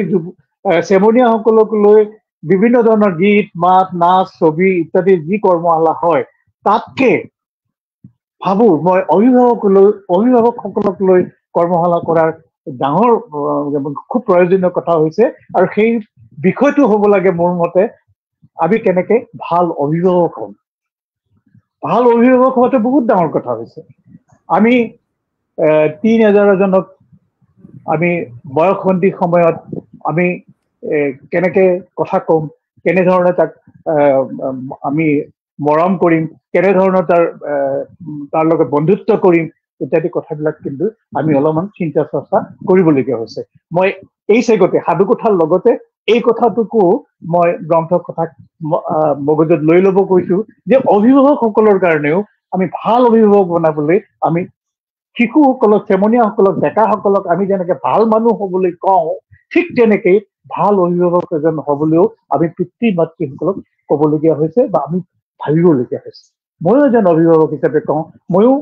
চেমনীয়াসকলক লৈ বিভিন্ন ধৰণৰ গীত মাত নাচ ছবি ইত্যাদি যি কৰ্মশালা হয়, তাতকে ভাবো মই অভিভাৱকসকলক লৈ কৰ্মশালা কৰাৰ ডাঙৰ খুব প্ৰয়োজনীয় কথা হৈছে। আৰু সেই বিষয়টো হ'ব লাগে মোৰ মতে, আমি কেনেকে ভাল অভিভাৱক হ'ম। ভাল অভিভাৱক হোৱাটো বহুত ডাঙৰ কথা হৈছে। আমি টিনেজাৰ এজনক আমি বয়সন্থী সময়ত আমি কেনেকে কথা কম, কেনেধৰণে তাক আমি মৰম কৰিম, কেনেধৰণৰ তাৰ লগত বন্ধুত্ব কৰিম ইত্যাদি কথাবিলাক কিন্তু আমি অলপমান চিন্তা চৰ্চা কৰিবলগীয়া হৈছে। মই এই চেগতে সাধু কথাৰ লগতে এই কথাটোকো মই গ্ৰন্থ কথাক মগজুত লৈ ল'ব কৈছো যে অভিভাৱকসকলৰ কাৰণেও আমি ভাল অভিভাৱক বনাবলৈ আমি শিশুসকলক, চেমনীয়াসকলক, ডেকাসকলক আমি যেনেকে ভাল মানুহ হবলৈ কওঁ, ঠিক তেনেকেই ভাল অভিভাৱক এজন হবলৈও আমি পিতৃ মাতৃসকলক কবলগীয়া হৈছে বা আমি ভাবিবলগীয়া হৈছে। ময়ো এজন অভিভাৱক হিচাপে কওঁ, ময়ো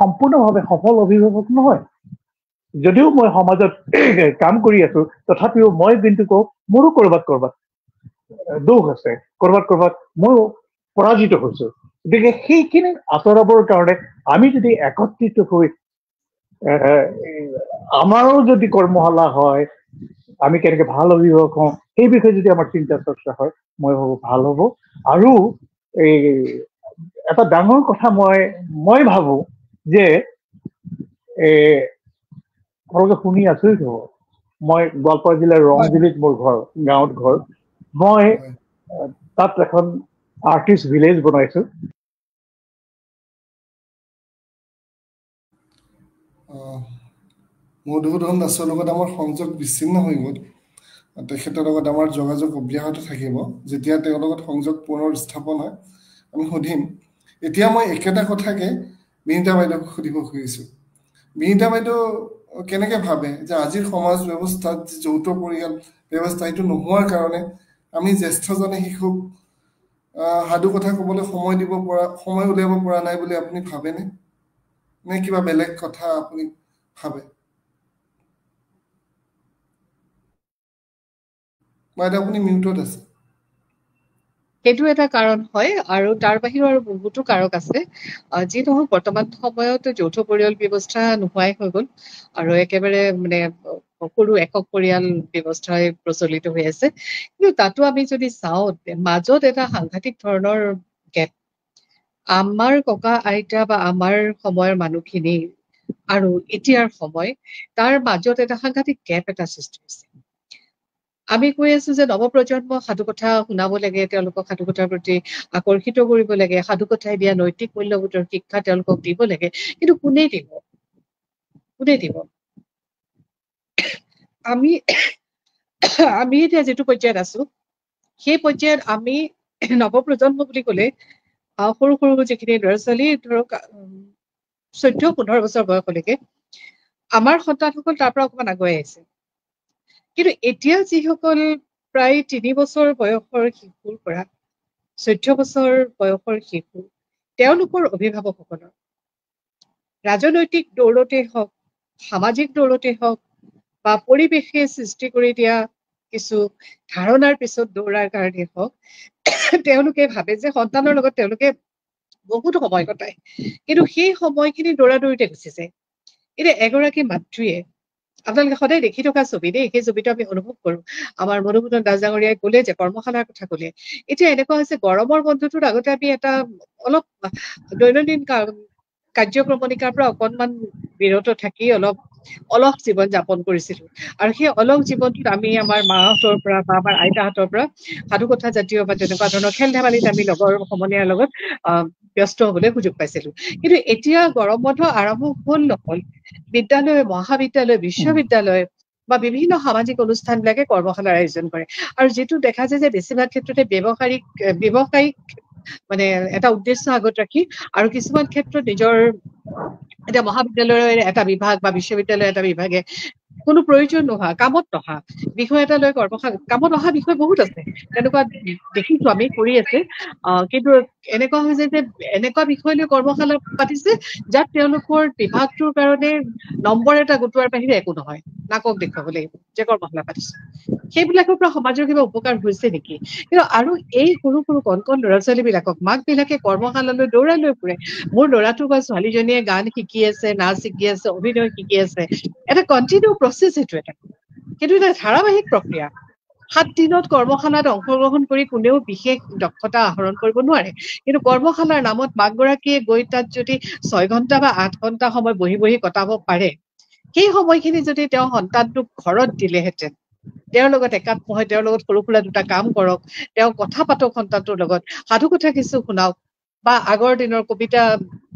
সম্পূৰ্ণভাৱে সফল অভিভাৱক নহয়, যদিও মই সমাজত কাম কৰি আছো, তথাপিও মই কিন্তু কওঁ মোৰো কৰবাত দোষ আছে, কৰবাত ময়ো পৰাজিত হৈছো। গতিকে সেইখিনি আঁতৰাবৰ কাৰণে আমি যদি একত্ৰিত হৈ আমাৰো যদি কৰ্মশালা হয়, আমি কেনেকে ভাল অভিভাৱক হওঁ সেই বিষয়ে যদি আমাৰ চিন্তা চৰ্চা হয়, মই ভাবো ভাল হ'ব। আৰু এই এটা ডাঙৰ কথা মই ভাবো যে আপোনালোকে শুনি আচৰিত হ'ব, মই গোৱালপাৰা জিলাৰ ৰংজুলিত মোৰ গাঁৱত ঘৰ। মই তাত এখন আৰ্টিষ্ট ভিলেজ বনাইছো। মধুসূদন দাসৰ লগত আমাৰ সংযোগ বিচ্ছিন্ন হৈ গ'ল। তেখেতৰ লগত আমাৰ যোগাযোগ অব্যাহত থাকিব। যেতিয়া তেওঁৰ লগত সংযোগ পুনৰ স্থাপন হয় আমি সুধিম। এতিয়া মই একেটা কথাকে বিনীতা বাইদেউক সুধিব খুজিছোঁ। বিনীতা বাইদেউ কেনেকে ভাবে যে আজিৰ সমাজ ব্যৱস্থাত যি যৌথ পৰিয়াল ব্যৱস্থা এইটো নোহোৱাৰ কাৰণে আমি জ্যেষ্ঠজনে শিশুক সাধু কথা ক'বলৈ সময় উলিয়াব পৰা নাই বুলি আপুনি ভাবেনে, নে কিবা বেলেগ কথা আপুনি ভাবে? বাইদেউ আপুনি মিউটত আছে। সেইটো এটা কাৰণ হয়, আৰু তাৰ বাহিৰেও আৰু বহুতো কাৰক আছে। যি নহওক বৰ্তমান সময়ত যৌথ পৰিয়াল ব্যৱস্থা নোহোৱাই হৈ গ'ল, আৰু একেবাৰে মানে সৰু একক পৰিয়াল ব্যৱস্থাই প্ৰচলিত হৈ আছে। কিন্তু তাতো আমি যদি চাওঁ, মাজত এটা সাংঘাতিক ধৰণৰ গেপ। আমাৰ ককা আইতা বা আমাৰ সময়ৰ মানুহখিনি আৰু এতিয়াৰ সময়, তাৰ মাজত এটা সাংঘাতিক গেপ এটা সৃষ্টি হৈছে। আমি কৈ আছো যে নৱপ্ৰজন্ম সাধুকথা শুনাব লাগে, তেওঁলোকক সাধুকথাৰ প্ৰতি আকৰ্ষিত কৰিব লাগে, সাধুকথাই দিয়া নৈতিক মূল্যবোধৰ শিক্ষা তেওঁলোকক দিব লাগে, কিন্তু কোনে দিব? আমি এতিয়া যিটো পৰ্যায়ত আছো সেই পৰ্যায়ত আমি নৱপ্ৰজন্ম বুলি ক'লে সৰু সৰু যিখিনি ল'ৰা ছোৱালী ধৰক 14-15 বছৰ বয়সলৈকে আমাৰ সন্তানসকল তাৰ পৰা অকমান আগুৱাই আহিছে। কিন্তু এতিয়া যিসকল প্ৰায় 3 বছৰ বয়সৰ শিশুৰ পৰা 14 বছৰ বয়সৰ শিশু, তেওঁলোকৰ অভিভাৱকসকলৰ ৰাজনৈতিক দৌৰতে হওক, সামাজিক দৌৰতে হওক বা পৰিৱেশে সৃষ্টি কৰি দিয়া কিছু ধাৰণাৰ পিছত দৌৰাৰ কাৰণে হওক, তেওঁলোকে ভাবে যে সন্তানৰ লগত তেওঁলোকে বহুত সময় কটায়, কিন্তু সেই সময়খিনি দৌৰাদৌৰিতে গুচি যায়। এতিয়া এগৰাকী মাতৃয়ে, আপোনালোকে সদায় দেখি থকা ছবি দেই, সেই ছবিটো আমি অনুভৱ কৰো। আমাৰ মধুসূদন দাস ডাঙৰীয়াই ক'লে যে কৰ্মশালাৰ কথা ক'লে, এতিয়া এনেকুৱা হৈছে গৰমৰ বন্ধটোত আগতে আমি এটা অলপ দৈনন্দিন কাৰ্যক্ৰমণিকাৰ পৰা অকনমান বিৰত থাকি অলপ অলস জীৱন যাপন কৰিছিলো, আৰু সেই অলস জীৱনটোত আমি আমাৰ মাহঁতৰ পৰা বা আমাৰ আইতাহঁতৰ পৰা সাধুকথা জাতীয় বা তেনেকুৱা ধৰণৰ খেল ধেমালিত আমি লগৰ সমনীয়াৰ লগত ব্যস্ত হবলৈ সুযোগ পাইছিলো। কিন্তু এতিয়া গৰম বন্ধ আৰম্ভ হল নহল, বিদ্যালয়, মহাবিদ্যালয়, বিশ্ববিদ্যালয় বা বিভিন্ন সামাজিক অনুষ্ঠানবিলাকে কৰ্মশালাৰ আয়োজন কৰে, আৰু যিটো দেখা যায় যে বেছিভাগ ক্ষেত্ৰতে ব্যৱসায়িক মানে এটা উদ্দেশ্য আগত ৰাখি, আৰু কিছুমান ক্ষেত্ৰত নিজৰ এতিয়া মহাবিদ্যালয়ৰ এটা বিভাগ বা বিশ্ববিদ্যালয়ৰ এটা বিভাগে কোনো প্ৰয়োজন নোহোৱা, কামত নহা বিষয় এটা লৈ কৰ্মশালা, কামত অহা বিষয় বহুত আছে, তেনেকুৱা দেখিছো আমি কৰি আছে, কিন্তু এনেকুৱা হৈছে যে এনেকুৱা বিষয় লৈ কৰ্মশালা পাতিছে যাত তেওঁলোকৰ বিভাগটোৰ কাৰণে নম্বৰ এটা গোটোৱাৰ বাহিৰে একো নহয়, নাকক দেখুৱাব লাগিব যে কৰ্মশালা পাতিছে। সেইবিলাকৰ পৰা সমাজৰ কিবা উপকাৰ হৈছে নেকি? কিন্তু আৰু এই সৰু সৰু কণ কণ ল'ৰা ছোৱালী বিলাকক মাক বিলাকে কৰ্মশালালৈ দৌৰাই লৈ ফুৰে। মোৰ ল'ৰাটো বা ছোৱালীজনীয়ে গান শিকি আছে, নাচ শিকি আছে, অভিনয় শিকি আছে, এটা কণ্টিনিউ প্ৰচেছ, সেইটো এটা ধাৰাবাহিক প্ৰক্ৰিয়া। 7 দিনত কৰ্মশালাত অংশগ্ৰহণ কৰি কোনেও বিশেষ দক্ষতা আহৰণ কৰিব নোৱাৰে, কিন্তু কৰ্মশালাৰ নামত মাকগৰাকীয়ে গৈ তাত যদি 6 ঘন্টা বা 8 ঘন্টা সময় বহি বহি কটাব পাৰে, সেই সময়খিনি যদি তেওঁ সন্তানটোক ঘৰত দিলেহেঁতেন, তেওঁৰ লগত একাত্ম হৈ তেওঁৰ লগত সৰু সুৰা দুটা কাম কৰক, তেওঁ কথা পাতক সন্তানটোৰ লগত, সাধুকথা কিছু শুনাওক, বা আগৰ দিনৰ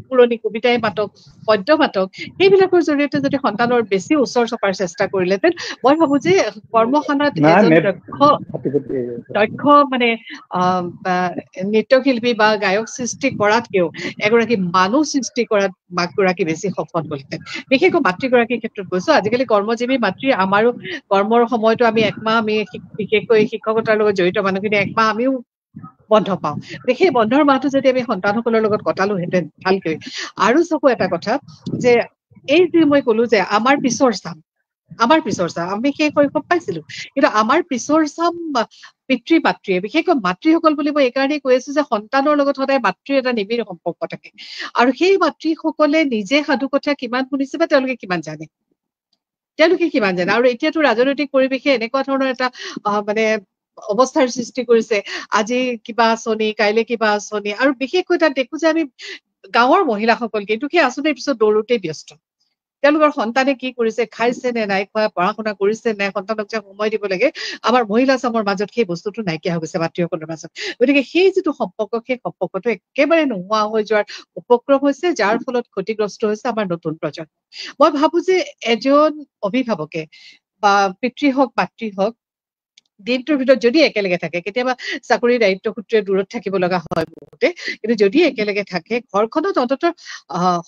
পুৰণি কবিতাই মাতক, পদ্য মাতক, সেইবিলাকৰ জৰিয়তে যদি সন্তানৰ বেছি ওচৰ চপাৰ চেষ্টা কৰিলেহেঁতেন, মই ভাবো যে কৰ্মশালাত এজন দক্ষ মানে নৃত্যশিল্পী বা গায়ক সৃষ্টি কৰাতকেও এগৰাকী মানুহ সৃষ্টি কৰাত মাকগৰাকী বেছি সফল হ'লহেঁতেন। বিশেষকৈ মাতৃগৰাকীৰ ক্ষেত্ৰত কৈছো, আজিকালি কৰ্মজীৱী মাতৃ, আমাৰো কৰ্মৰ সময়তো আমি একমাহ, আমি বিশেষকৈ শিক্ষকতাৰ লগত জড়িত মানুহখিনি একমাহ আমিও বন্ধ পাওঁ, সেই বন্ধৰ মাহটো যদি আমি সন্তানসকলৰ লগত কটালোহেঁতেন ভালকৈ। আৰু চকু এটা কথা যে এই যে মই কলো যে আমাৰ পিছৰ চাম, আমি সেই শৈশৱ পাইছিলো, কিন্তু আমাৰ পিছৰ চাম পিতৃ মাতৃয়ে, বিশেষকৈ মাতৃসকল বুলি মই এইকাৰণেই কৈ আছো যে সন্তানৰ লগত সদায় মাতৃৰ এটা নিবিড় সম্পৰ্ক থাকে, আৰু সেই মাতৃসকলে নিজে সাধুকথা কিমান শুনিছে বা তেওঁলোকে কিমান জানে, আৰু এতিয়াতো ৰাজনৈতিক পৰিৱেশে এনেকুৱা ধৰণৰ এটা মানে অৱস্থাৰ সৃষ্টি কৰিছে, আজি কিবা আঁচনি, কাইলে কিবা আঁচনি, আৰু বিশেষকৈ তাত দেখো যে আমি গাঁৱৰ মহিলাসকল কিন্তু সেই আঁচনিৰ পিছত দৌৰোতেই ব্যস্ত। তেওঁলোকৰ সন্তানে কি কৰিছে, খাইছে নে নাই খোৱা, পঢ়া শুনা কৰিছে নে, সন্তানক যে সময় দিব লাগে, আমাৰ মহিলা চামৰ মাজত সেই বস্তুটো নাইকিয়া হৈ গৈছে, মাতৃসকলৰ মাজত। গতিকে সেই যিটো সম্পৰ্ক, সেই সম্পৰ্কটো একেবাৰে নোহোৱা হৈ যোৱাৰ উপক্ৰম হৈছে, যাৰ ফলত ক্ষতিগ্ৰস্ত হৈছে আমাৰ নতুন প্ৰজন্ম। মই ভাবো যে এজন অভিভাৱকে বা পিতৃ হওক মাতৃ হওক, দিনটোৰ ভিতৰত যদি একেলগে থাকে, কেতিয়াবা চাকৰিৰ দায়িত্ব সূত্ৰে দূৰত থাকিব লগা হয় বহুতে, কিন্তু যদি একেলগে থাকে, ঘৰখনত অন্ততঃ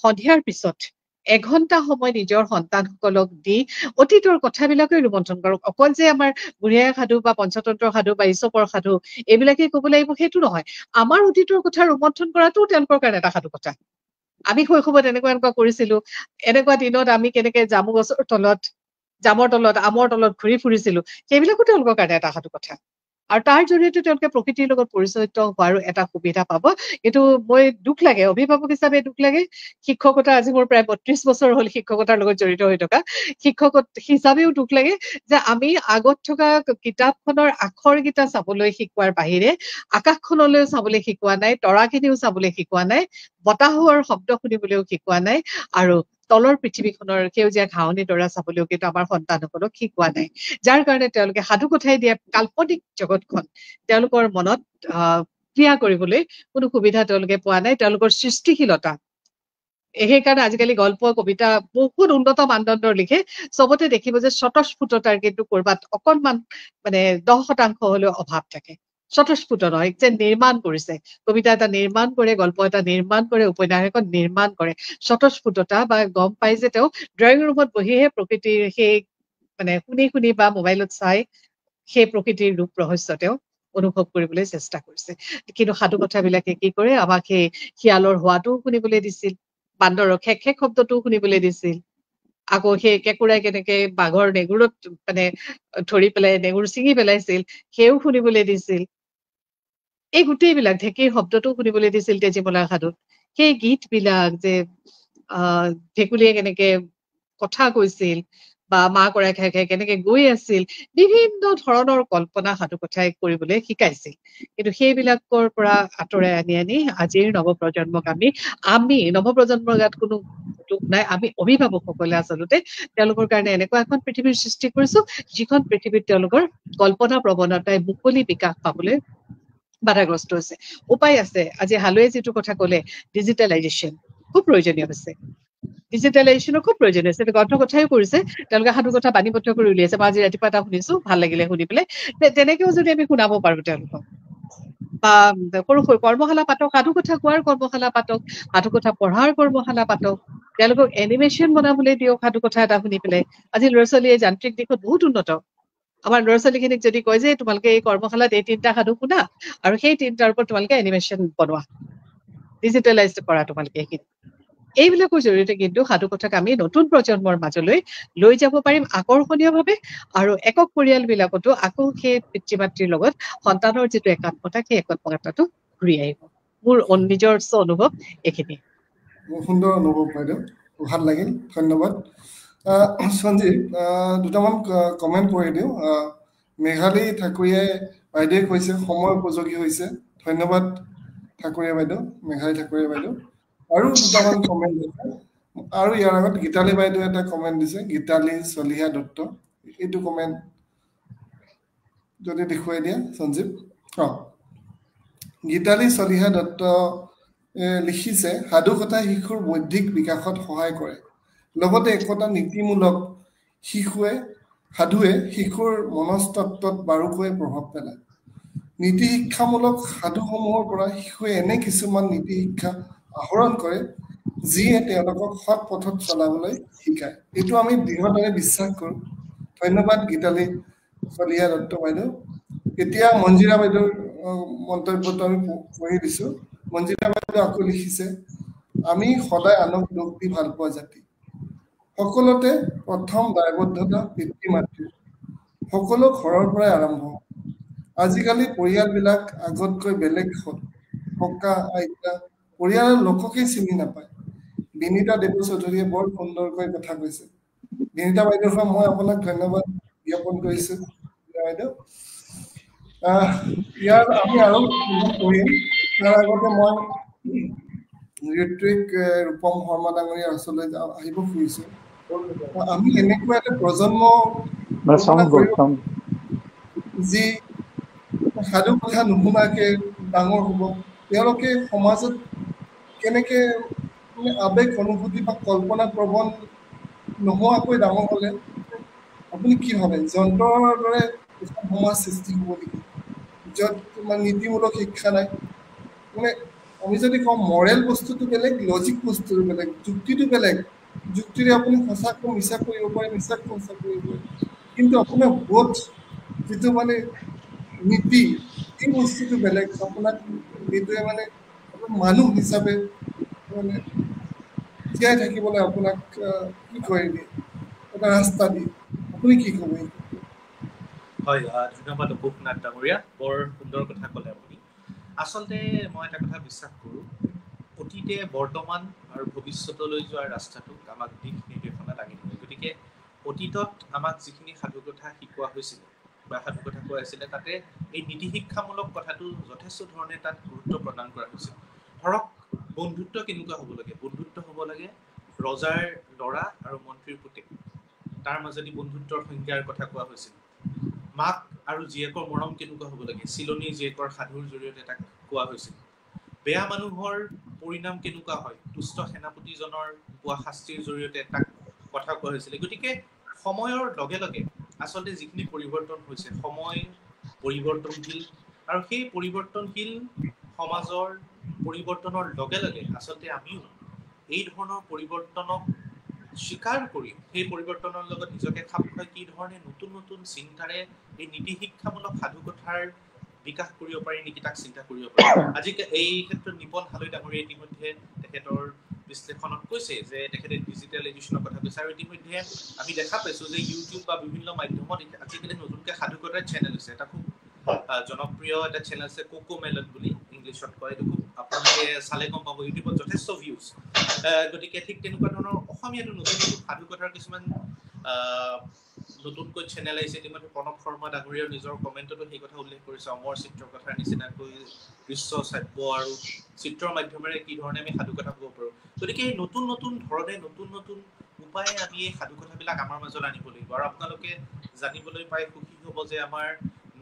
সন্ধিয়াৰ পিছত 1 ঘন্টা সময় নিজৰ সন্তানসকলক দি অতীতৰ কথাবিলাকে ৰোমন্থন কৰক। অকল যে আমাৰ বুঢ়ী আইৰ সাধু বা পঞ্চতন্ত্ৰৰ সাধু বা ঈশপৰ সাধু এইবিলাকে ক'ব লাগিব সেইটো নহয়, আমাৰ অতীতৰ কথা ৰোমন্থন কৰাটোও তেওঁলোকৰ কাৰণে এটা সাধু কথা। আমি শৈশৱত এনেকুৱা কৰিছিলো, এনেকুৱা দিনত আমি কেনেকে জামৰ তলত, আমৰ তলত ঘূৰি ফুৰিছিলো, সেইবিলাকো তেওঁলোকৰ কাৰণে এটা সাধু কথা, আৰু তাৰ জৰিয়তে তেওঁলোকে প্ৰকৃতিৰ লগত পৰিচিত হোৱাৰো এটা সুবিধা পাব। কিন্তু মই দুখ লাগে, অভিভাৱক হিচাপে দুখ লাগে, শিক্ষকতা আজি মোৰ প্ৰায় 32 বছৰ হ'ল শিক্ষকতাৰ লগত জড়িত হৈ থকা, শিক্ষক হিচাপেও দুখ লাগে যে আমি আগত থকা কিতাপখনৰ আখৰকেইটা চাবলৈ শিকোৱাৰ বাহিৰে আকাশখনলৈ চাবলৈ শিকোৱা নাই, তৰাখিনিও চাবলৈ শিকোৱা নাই, বতাহৰ শব্দ শুনিবলৈও শিকোৱা নাই, আৰু তলৰ পৃথিৱীখনৰ সেউজীয়া ঘাঁহনি দৰা চাবলৈও কিন্তু আমাৰ সন্তানসকলক শিকোৱা নাই, যাৰ কাৰণে তেওঁলোকে সাধু কথাই দিয়া কাল্পনিক জগতখন তেওঁলোকৰ মনত ক্ৰিয়া কৰিবলৈ কোনো সুবিধা তেওঁলোকে পোৱা নাই। তেওঁলোকৰ সৃষ্টিশীলতা, সেইকাৰণে আজিকালি গল্প কবিতা বহুত উন্নত মানদণ্ডৰ লিখে, চবতে দেখিব যে স্বতঃস্ফূৰ্ততাৰ কিন্তু কৰবাত অকনমান মানে 10% হলেও অভাৱ থাকে। স্বতঃস্ফূৰ্ত নহয়, যে নিৰ্মাণ কৰিছে, কবিতা এটা নিৰ্মাণ কৰে, গল্প এটা নিৰ্মাণ কৰে, উপন্যাস এখন নিৰ্মাণ কৰে, স্বতঃস্ফূৰ্ততা বা গম পাই যে তেওঁ ড্ৰয়িং ৰুমত বহিহে প্ৰকৃতিৰ সেই মানে শুনি বা মোবাইলত চাই সেই প্ৰকৃতিৰ ৰূপ ৰহস্য তেওঁ অনুভৱ কৰিবলৈ চেষ্টা কৰিছে। কিন্তু সাধু কথাবিলাকে কি কৰে, আমাক সেই শিয়ালৰ হোৱাটোও শুনিবলৈ দিছিল, বান্দৰৰ খেক খেক শব্দটোও শুনিবলৈ দিছিল, আকৌ সেই কেঁকুৰাই কেনেকে বাঘৰ নেগুৰত মানে ধৰি পেলাই নেগুৰ ছিঙি পেলাইছিল সেও শুনিবলৈ দিছিল। এই গোটেইবিলাক ঢেঁকীৰ শব্দটো শুনিবলৈ দিছিল তেজীমলাৰ সাধুত। সেই গীত বিলাক যে ভেকুলীয়ে কেনেকে কথা কৈছিল বা মা কৰাই খাই খাই কেনেকে গৈ আছিল, বিভিন্ন ধৰণৰ কল্পনা সাধু কথাই কৰিবলৈ শিকাইছিল। কিন্তু সেইবিলাকৰ পৰা আঁতৰাই আনি আজিৰ নৱপ্ৰজন্মক আমি নৱপ্ৰজন্মৰ গাত কোনো দুখ নাই, আমি অভিভাৱকসকলে আচলতে তেওঁলোকৰ কাৰণে এনেকুৱা এখন পৃথিৱীৰ সৃষ্টি কৰিছো যিখন পৃথিৱীত তেওঁলোকৰ কল্পনা প্ৰৱণতাই মুকলি বিকাশ পাবলৈ বাধাগ্ৰস্ত হৈছে। উপায় আছে, আজি হালুৱে যিটো কথা কলে ডিজিটেলাইজেশ্যন খুব প্ৰয়োজনীয় হৈছে, ডিজিটেলাইজেশ্যনৰ খুব প্ৰয়োজন হৈছে। গ্ৰন্থ কথাই কৰিছে, তেওঁলোকে সাধু কথা বাণীবদ্ধ কৰি উলিয়াইছে। মই আজি ৰাতিপুৱা এটা শুনিছো, ভাল লাগিলে শুনি পেলাই। তেনেকেও যদি আমি শুনাব পাৰো তেওঁলোকক, বা সৰু সৰু কৰ্মশালা পাতক, সাধু কথা কোৱাৰ কৰ্মশালা পাতক, সাধু কথা পঢ়াৰ কৰ্মশালা পাতক, তেওঁলোকক এনিমেশ্যন বনাবলৈ দিয়ক সাধু কথা এটা শুনি পেলাই। আজি ল'ৰা ছোৱালীয়ে যান্ত্ৰিক দিশত বহুত উন্নত। আমাৰ ল'ৰা ছোৱালীখিনিক যদি কয় যে তোমালোকে এই কৰ্মশালাত এই 3টা সাধু শুনা আৰু সেই 3টাৰ ওপৰত তোমালোকে এনিমেশ্যন বনোৱা, ডিজিটেলাইজ কৰা তোমালোকে, এইবিলাকৰ জৰিয়তে কিন্তু সাধু কথাক আমি নতুন প্ৰজন্মৰ মাজলৈ লৈ যাব পাৰিম আকৰ্ষণীয়ভাৱে। আৰু একক পৰিয়াল বিলাকতো আকৌ সেই পিতৃ মাতৃৰ লগত সন্তানৰ যিটো একাত্মতা, সেই একাত্মতাটো ঘূৰি আহিব। মোৰ নিজস্ব অনুভৱ এইখিনি। সুন্দৰ অনুভৱ বাইদেউ, ভাল লাগিল, ধন্যবাদ। সঞ্জীৱ, দুটামান কমেণ্ট কৰি দিওঁ। মেঘালী ঠাকুৰীয়াই বাইদেৱে কৈছে সময় উপযোগী হৈছে, ধন্যবাদ ঠাকুৰীয়া বাইদেউ, মেঘালী ঠাকুৰীয়া বাইদেউ। আৰু দুটামান কমেণ্ট দিছে, আৰু ইয়াৰ আগত গীতালী বাইদেউ এটা কমেণ্ট দিছে, গীতালী চলিহা দত্ত। এইটো কমেণ্ট যদি দেখুৱাই দিয়া সঞ্জীৱ। গীতালী চলিহা দত্ত লিখিছে, সাধু কথা শিশুৰ বৌদ্ধিক বিকাশত সহায় কৰে, লগতে একতা নীতিমূলক সাধুৱে শিশুৰ মনস্তত্বত বাৰুকৈ প্ৰভাৱ পেলায়। নীতি শিক্ষামূলক সাধুসমূহৰ পৰা শিশুৱে এনে কিছুমান নীতি শিক্ষা আহৰণ কৰে যিয়ে তেওঁলোকক সৎ পথত চলাবলৈ শিকায়। এইটো আমি দৃঢ়তাৰে বিশ্বাস কৰোঁ। ধন্যবাদ গীতালী চলিহা দত্ত বাইদেউ। এতিয়া মঞ্জিৰা বাইদেউৰ মন্তব্যটো আমি পঢ়ি দিছো। মঞ্জিৰা বাইদেউ আকৌ লিখিছে, আমি সদায় আনক দুখ দি ভাল পোৱা জাতি। সকলোতে প্ৰথম দায়বদ্ধতা পিতৃ মাতৃৰ, সকলো ঘৰৰ পৰাই আৰম্ভ। আজিকালি পৰিয়ালবিলাক আগতকৈ বেলেগ হ'ল। ককা আইতা পৰিয়ালৰ লোককেই চিনি নাপায়। বিনীতা দেৱ চৌধুৰীয়ে বৰ সুন্দৰকৈ কথা কৈছে। বিনীতা বাইদেউৰ পৰা মই আপোনাক ধন্যবাদ জ্ঞাপন কৰিছো বাইদেউ। ইয়াৰ আমি আৰু পঢ়িম, তাৰ আগতে মই ঋত্বিক ৰূপম শৰ্মা ডাঙৰীয়াৰ ওচৰলৈ আহিব খুজিছো। আমি এনেকুৱা এটা প্ৰজন্ম যি সাধু কথা নুশুনাকে ডাঙৰ হ'ব, তেওঁলোকে সমাজত কেনেকে আবেগ অনুভূতি বা কল্পনা প্ৰৱণ নোহোৱাকৈ ডাঙৰ হ'লে আপুনি কি ভাবে, যন্ত্ৰৰ দৰে সমাজ সৃষ্টি হ'ব নেকি, য'ত মানে নীতিমূলক শিক্ষা নাই? মানে আমি যদি কওঁ মৰেল বস্তুটো বেলেগ, লজিক বস্তুটো বেলেগ, যুক্তিটো বেলেগ। যুক্তিৰে আপুনি সঁচাকৈ মিছা কৰিব পাৰে, মিছাকৈ সঁচা কৰিব পাৰে, কিন্তু আপোনাৰ বোধ যিটো মানে নীতি, এই বস্তুটো বেলেগ। আপোনাক এইটোৱে মানে মানুহ হিচাপে মানে জীয়াই থাকিবলৈ আপোনাক কি কৰি দিয়ে, এটা ৰাস্তা দিয়ে। আপুনি কি ক'ব? হয়, ধন্যবাদ অপূৰ্ণনাথ ডাঙৰীয়া, বৰ সুন্দৰ কথা ক'লে আপুনি। আচলতে মই এটা কথা বিশ্বাস কৰোঁ, অতীতে বৰ্তমান আৰু ভৱিষ্যতলৈ যোৱাৰ ৰাস্তাটোক আমাক দিশ নিৰ্দেশনা লাগি থাকে। গতিকে অতীতত আমাক যিখিনি সাধু কথা শিকোৱা হৈছিলে বা সাধু কথা কোৱা হৈছিলে, তাতে এই নীতি শিক্ষামূলক কথাটো যথেষ্ট ধৰণে তাত গুৰুত্ব প্ৰদান কৰা হৈছিল। ধৰক বন্ধুত্ব কেনেকুৱা হ'ব লাগে, বন্ধুত্ব হ'ব লাগে ৰজাৰ ল'ৰা আৰু মন্ত্ৰীৰ পুতেক তাৰ মাজেদি বন্ধুত্বৰ সংজ্ঞাৰ কথা কোৱা হৈছিল মাক আৰু জীয়েকৰ মৰম কেনেকুৱা হ'ব লাগে চিলনীৰ জীয়েকৰ সাধুৰ জৰিয়তে তাক কোৱা হৈছিল বেয়া মানুহৰ পৰিণাম কেনেকুৱা হয় দুষ্ট সেনাপতিজনৰ পোৱা শাস্তিৰ জৰিয়তে তাক কথা কোৱা হৈছিল গতিকে সময়ৰ লগে লগে আচলতে যিখিনি পৰিৱৰ্তন হৈছে সময় পৰিৱৰ্তনশীল আৰু সেই পৰিৱৰ্তনশীল সমাজৰ পৰিৱৰ্তনৰ লগে লগে আচলতে আমিও এই ধৰণৰ পৰিৱৰ্তনক স্বীকাৰ কৰি সেই পৰিৱৰ্তনৰ লগত নিজকে খাপ খুৱাই কি ধৰণে নতুন নতুন চিন্তাৰে এই নীতি শিক্ষামূলক সাধুকথাৰ বিকাশ কৰিব পাৰি নেকি তাক চিন্তা কৰিব পাৰি আজি এই ক্ষেত্ৰত নিপন হালৈ ডাঙৰীয়া ইতিমধ্যে তেখেতৰ বিশ্লেষণত কৈছে যে তেখেতে ডিজিটেল এডিশ্যনৰ কথা কৈছে আৰু ইতিমধ্যে আমি দেখা পাইছোঁ যে ইউটিউব বা বিভিন্ন মাধ্যমত আজিকালি নতুনকৈ সাধুকথাৰ চেনেল হৈছে এটা খুব জনপ্ৰিয় এটা চেনেল আছে কোকো মেলন বুলি ইংলিছত কয় এইটো খুব আপোনালোকে চালে গম পাব ইউটিউবত যথেষ্ট ভিউজ গতিকে ঠিক তেনেকুৱা ধৰণৰ অসমীয়াটো নতুন নতুন সাধুকথাৰ কিছুমান নতুনকৈ চেনেল আহিছে ইতিমধ্যে প্ৰণৱ শৰ্মা ডাঙৰীয়াৰ নিজৰ কমেণ্টতো সেই কথা উল্লেখ কৰিছে অমৰ চিত্ৰকথাৰ নিচিনাকৈ দৃশ্য শ্ৰাব্য আৰু চিত্ৰৰ মাধ্যমেৰে কি ধৰণে আমি সাধুকথা ক'ব পাৰোঁ গতিকে এই নতুন নতুন ধৰণে নতুন নতুন উপায়ে আমি এই সাধুকথাবিলাক আমাৰ মাজলৈ আনিব লাগিব আৰু আপোনালোকে জানিবলৈ পাই সুখী হ'ব যে আমাৰ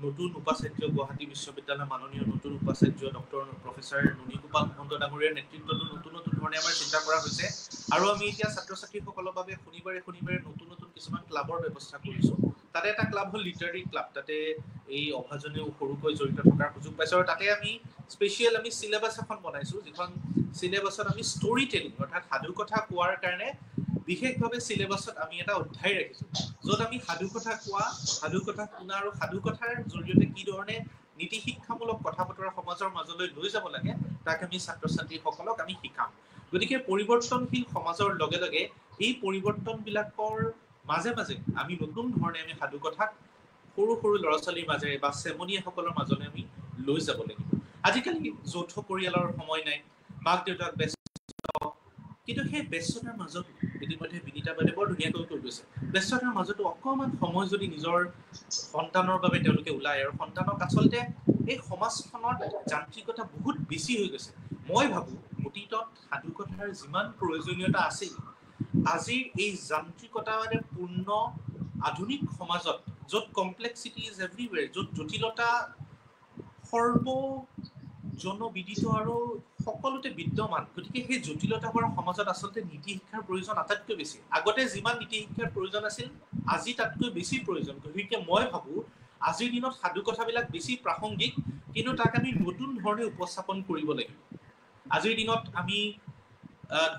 নতুন উপাচাৰ্য গুৱাহাটী বিশ্ববিদ্যালয়ৰ মাননীয় নতুন উপাচাৰ্য ডক্টৰ প্ৰফেচাৰ নুনীগোপাল মহন্ত ডাঙৰীয়াৰ নেতৃত্বতো নতুন নতুন ধৰণে আমাৰ চিন্তা কৰা হৈছে আৰু আমি এতিয়া ছাত্ৰ ছাত্ৰীসকলৰ বাবে শনিবাৰে নতুন নতুন কিছুমান ক্লাবৰ ব্যৱস্থা কৰিছোঁ তাতে এটা ক্লাব হ'ল লিটাৰী ক্লাব তাতে এই অভাজনেও সৰুকৈ জড়িত থকাৰ সুযোগ পাইছোঁ আৰু তাতে আমি স্পেচিয়েল আমি চিলেবাছ এখন বনাইছোঁ যিখন চিলেবাছত আমি ষ্টৰী টেলিং অৰ্থাৎ সাধুকথা কোৱাৰ কাৰণে বিশেষভাৱে চিলেবাছত আমি এটা অধ্যায় ৰাখিছোঁ য'ত আমি সাধুকথা কোৱা সাধুকথা শুনা আৰু সাধুকথাৰ জৰিয়তে কি ধৰণে নীতি শিক্ষামূলক কথা বতৰা সমাজৰ মাজলৈ লৈ যাব লাগে তাক আমি ছাত্ৰ ছাত্ৰীসকলক আমি শিকাম গতিকে পৰিৱৰ্তনশীল সমাজৰ লগে লগে এই পৰিৱৰ্তনবিলাকৰ মাজে মাজে আমি নতুন ধৰণে আমি সাধুকথাক সৰু সৰু ল'ৰা ছোৱালীৰ মাজেৰে বা চেমনীয়াসকলৰ মাজলৈ আমি লৈ যাব লাগিব আজিকালি যৌথ পৰিয়ালৰ সময় নাই মাক দেউতাক ব্যস্ত কিন্তু সেই ব্যস্ততাৰ মাজত ইতিমধ্যে বিনীতা বাইদেৱে বৰ ধুনীয়াকৈ কৈ গৈছে ব্যস্ততাৰ মাজতো অকণমান সময় যদি নিজৰ সন্তানৰ বাবে তেওঁলোকে ওলায় আৰু সন্তানক আচলতে এই সমাজখনত যান্ত্ৰিকতা বহুত বেছি হৈ গৈছে মই ভাবোঁ অতীতত সাধুকথাৰ যিমান প্ৰয়োজনীয়তা আছিল আজিৰ এই যান্ত্ৰিকতাৰে পূৰ্ণ আধুনিক সমাজত য'ত কমপ্লেক্সিটি ইজ এভৰিৱেৰ য'ত জটিলতা সৰ্বজনবিদিত আৰু সকলোতে বিদ্যমান গতিকে সেই জটিলতা ভৰা সমাজত আচলতে নীতি শিক্ষাৰ প্ৰয়োজন আটাইতকৈ বেছি আগতে যিমান নীতি শিক্ষাৰ প্ৰয়োজন আছিল আজি তাতকৈ বেছি প্ৰয়োজন গতিকে মই ভাবোঁ আজিৰ দিনত সাধুকথাবিলাক বেছি প্ৰাসংগিক কিন্তু তাক আমি নতুন ধৰণে উপস্থাপন কৰিব লাগিব আজিৰ দিনত আমি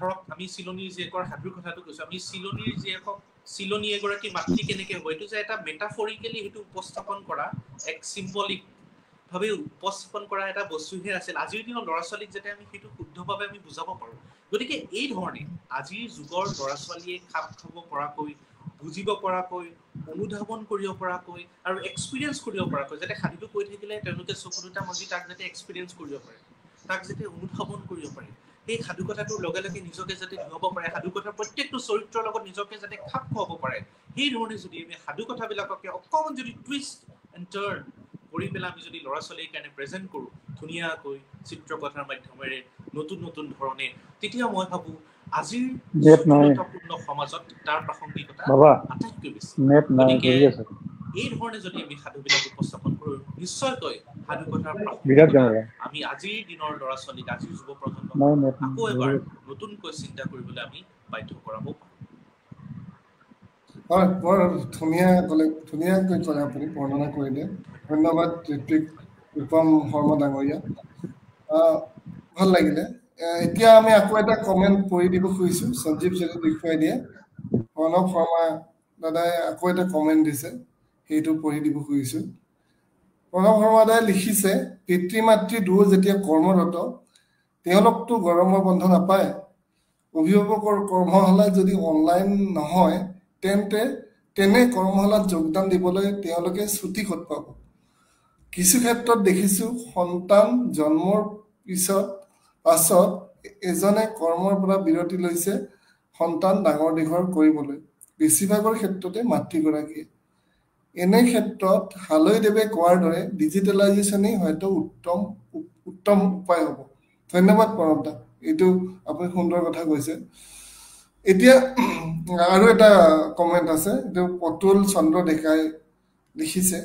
ধৰক আমি চিলনীৰ জীয়েকৰ সাধুৰ কথাটো কৈছোঁ আমি চিলনীৰ জীয়েকক চিলনী এগৰাকী মাতৃ কেনেকৈ হ'ব এইটো যে এটা মেটাফৰিকেলি সেইটো উপস্থাপন কৰা এক চিম্বলিকভাৱে উপস্থাপন কৰা এটা বস্তুহে আছিল আজিৰ দিনৰ ল'ৰা ছোৱালীক যাতে আমি সেইটো শুদ্ধভাৱে আমি বুজাব পাৰোঁ গতিকে এই ধৰণে আজিৰ যুগৰ ল'ৰা ছোৱালীয়ে খাপ খাব পৰাকৈ বুজিব পৰাকৈ অনুধাৱন কৰিব পৰাকৈ আৰু এক্সপিৰিয়েঞ্চ কৰিব পৰাকৈ যাতে সাধুটো কৈ থাকিলে তেওঁলোকে চকু দুটা মজি তাক যাতে এক্সপিৰিয়েঞ্চ কৰিব পাৰে তাক যাতে অনুধাৱন কৰিব পাৰে এই সাধুকথাটোৰ লগে লগে নিজকে যাতে ধুৱাব পাৰে সাধুকথাৰ প্ৰত্যেকটো চৰিত্ৰৰ লগত নিজকে যাতে খাপ খুৱাব পাৰে সেই ধৰণে যদি আমি সাধুকথাবিলাককে অকণমান যদি টুইষ্ট এণ্ড টাৰ্ণ কৰি পেলাই আমি যদি ল'ৰা ছোৱালীৰ কাৰণে প্ৰেজেণ্ট কৰোঁ ধুনীয়াকৈ চিত্ৰকথাৰ মাধ্যমেৰে নতুন নতুন ধৰণে তেতিয়া মই ভাবোঁ আজিৰ জটিলতাপূৰ্ণ সমাজত তাৰ প্ৰাসংগিকতা আটাইতকৈ বেছি গতিকে এই ধৰণে যদি আমি সাধুবিলাক উপস্থাপন কৰোঁ নিশ্চয়কৈ সাধুকথাৰ প্ৰাসংগিকতা আমি আজিৰ দিনৰ ল'ৰা ছোৱালীক আজিৰ যুৱ প্ৰজন্মক আকৌ এবাৰ নতুনকৈ চিন্তা কৰিবলৈ আমি বাধ্য কৰাব পাৰোঁ হয় বৰ ধুনীয়াকৈ ক'লে আপুনি বৰ্ণনা কৰিলে ধন্যবাদ ঋত্বিক ৰূপম শৰ্মা ডাঙৰীয়া ভাল লাগিলে এতিয়া আমি আকৌ এটা কমেণ্ট পঢ়ি দিব খুজিছোঁ সঞ্জীৱ যদি দেখুৱাই দিয়ে প্ৰণৱ শৰ্মা দাদাই আকৌ এটা কমেণ্ট দিছে সেইটো পঢ়ি দিব খুজিছোঁ প্ৰণৱ শৰ্মা দাদাই লিখিছে পিতৃ মাতৃ দুয়ো যেতিয়া কৰ্মৰত তেওঁলোকতো গৰমৰ বন্ধ নাপায় অভিভাৱকৰ কৰ্মশালা যদি অনলাইন নহয় তেনে কৰ্মশালাত যোগদান দিবলৈ তেওঁলোকে ছুটি ক'ত পাব কিছু ক্ষেত্ৰত দেখিছোঁ সন্তান জন্মৰ পাছত এজনে কৰ্মৰ পৰা বিৰতি লৈছে সন্তান ডাঙৰ দীঘল কৰিবলৈ বেছিভাগৰ ক্ষেত্ৰতে মাতৃগৰাকীয়ে এনে ক্ষেত্ৰত হালৈদেৱে কোৱাৰ দৰে ডিজিটেলাইজেশ্যনেই হয়তো উত্তম উপায় হ'ব ধন্যবাদ প্ৰণৱ দা এইটো আপুনি সুন্দৰ কথা কৈছে এতিয়া আৰু এটা কমেণ্ট আছে, এইটো পটুল চন্দ্ৰ ডেকাই লিখিছে,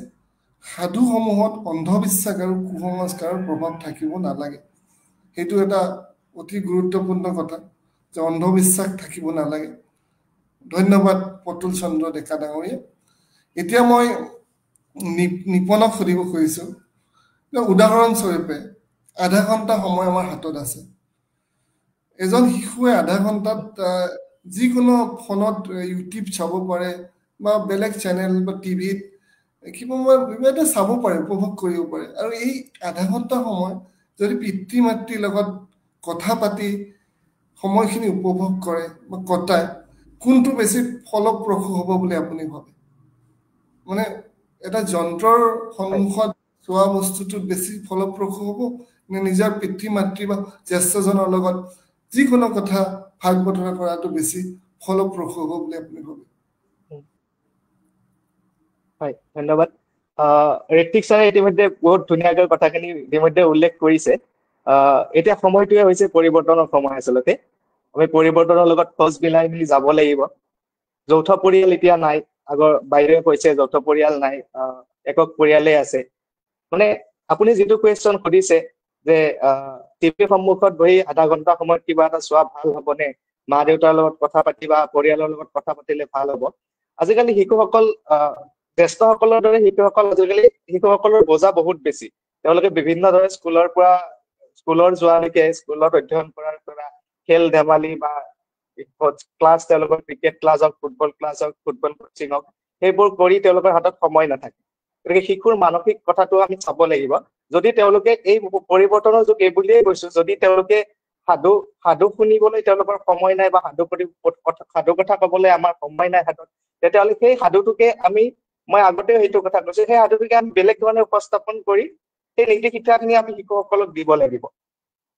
সাধুসমূহত অন্ধবিশ্বাস আৰু কুসংস্কাৰৰ প্ৰভাৱ থাকিব নালাগে। সেইটো এটা অতি গুৰুত্বপূৰ্ণ কথা যে অন্ধবিশ্বাস থাকিব নালাগে। ধন্যবাদ পটুল চন্দ্ৰ ডেকা ডাঙৰীয়া। এতিয়া মই নিপনক সুধিব খুজিছোঁ, উদাহৰণস্বৰূপে আধা ঘণ্টা সময় আমাৰ হাতত আছে। এজন শিশুৱে আধা ঘণ্টাত যিকোনো ফোনত ইউটিউব চাব পাৰে বা বেলেগ চেনেল বা টিভিত কিবা এটা চাব পাৰে, উপভোগ কৰিব পাৰে। আৰু এই আধা ঘণ্টা সময় যদি পিতৃ মাতৃৰ লগত কথা পাতি সময়খিনি উপভোগ কৰে বা কটায়, কোনটো বেছি ফলপ্ৰসূ হ'ব বুলি আপুনি ভাবে? মানে এটা যন্ত্ৰৰ সন্মুখত চোৱা বস্তুটোত বেছি ফলপ্ৰসূ হ'ব নে নিজৰ পিতৃ মাতৃ বা জ্যেষ্ঠজনৰ লগত যিকোনো কথা ভাগ বতৰা কৰাটো বেছি ফলপ্ৰসূ হ'ব বুলি আপুনি ভাবে? হয়, ধন্যবাদ। ঋত্বিক ছাৰে ইতিমধ্যে বহুত ধুনীয়াকৈ কথাখিনি ইতিমধ্যে উল্লেখ কৰিছে। এতিয়া সময়টোৱে হৈছে পৰিৱৰ্তনৰ সময়। আচলতে আমি পৰিৱৰ্তনৰ লগত খোজ মিলাই মেলি যাব লাগিব। যৌথ পৰিয়াল এতিয়া নাই, আগৰ বাইদেৱে কৈছে যৌথ পৰিয়াল নাই, একক পৰিয়ালেই আছে। মানে আপুনি যিটো কুৱেশ্যন সুধিছে যে টিভিৰ সন্মুখত বহি আধা ঘণ্টা সময়ত কিবা এটা চোৱা ভাল হ'বনে, মা দেউতাৰ লগত কথা পাতি বা পৰিয়ালৰ লগত কথা পাতিলে ভাল হ'ব। আজিকালি শিশুসকল জ্যেষ্ঠসকলৰ দৰে শিশুসকলৰ বোজা বহুত বেছি। তেওঁলোকে বিভিন্ন ধৰণে স্কুলৰ যোৱালৈকে, স্কুলত অধ্যয়ন কৰাৰ পৰা খেল ধেমালি বা ক্লাছ, তেওঁলোকৰ ক্ৰিকেট ক্লাছ হওক, ফুটবল ক্লাছ হওক, ফুটবল কোচিং হওক, সেইবোৰ কৰি তেওঁলোকৰ হাতত সময় নাথাকে। গতিকে শিশুৰ মানসিক কথাটো আমি চাব লাগিব। যদি তেওঁলোকে এই পৰিৱৰ্তনৰ যুগ এই বুলিয়েই কৈছো, যদি তেওঁলোকে সাধু শুনিবলৈ তেওঁলোকৰ সময় নাই বা সাধু কথা কবলৈ আমাৰ সময় নাই হাতত, তেতিয়াহ'লে সেই সাধুটোকে মই আগতে সেইটো কথা কৈছো, সেই সাধুটোকে আমি বেলেগ ধৰণে উপস্থাপন কৰি সেই নীতি শিক্ষাখিনি আমি শিশুসকলক দিব লাগিব।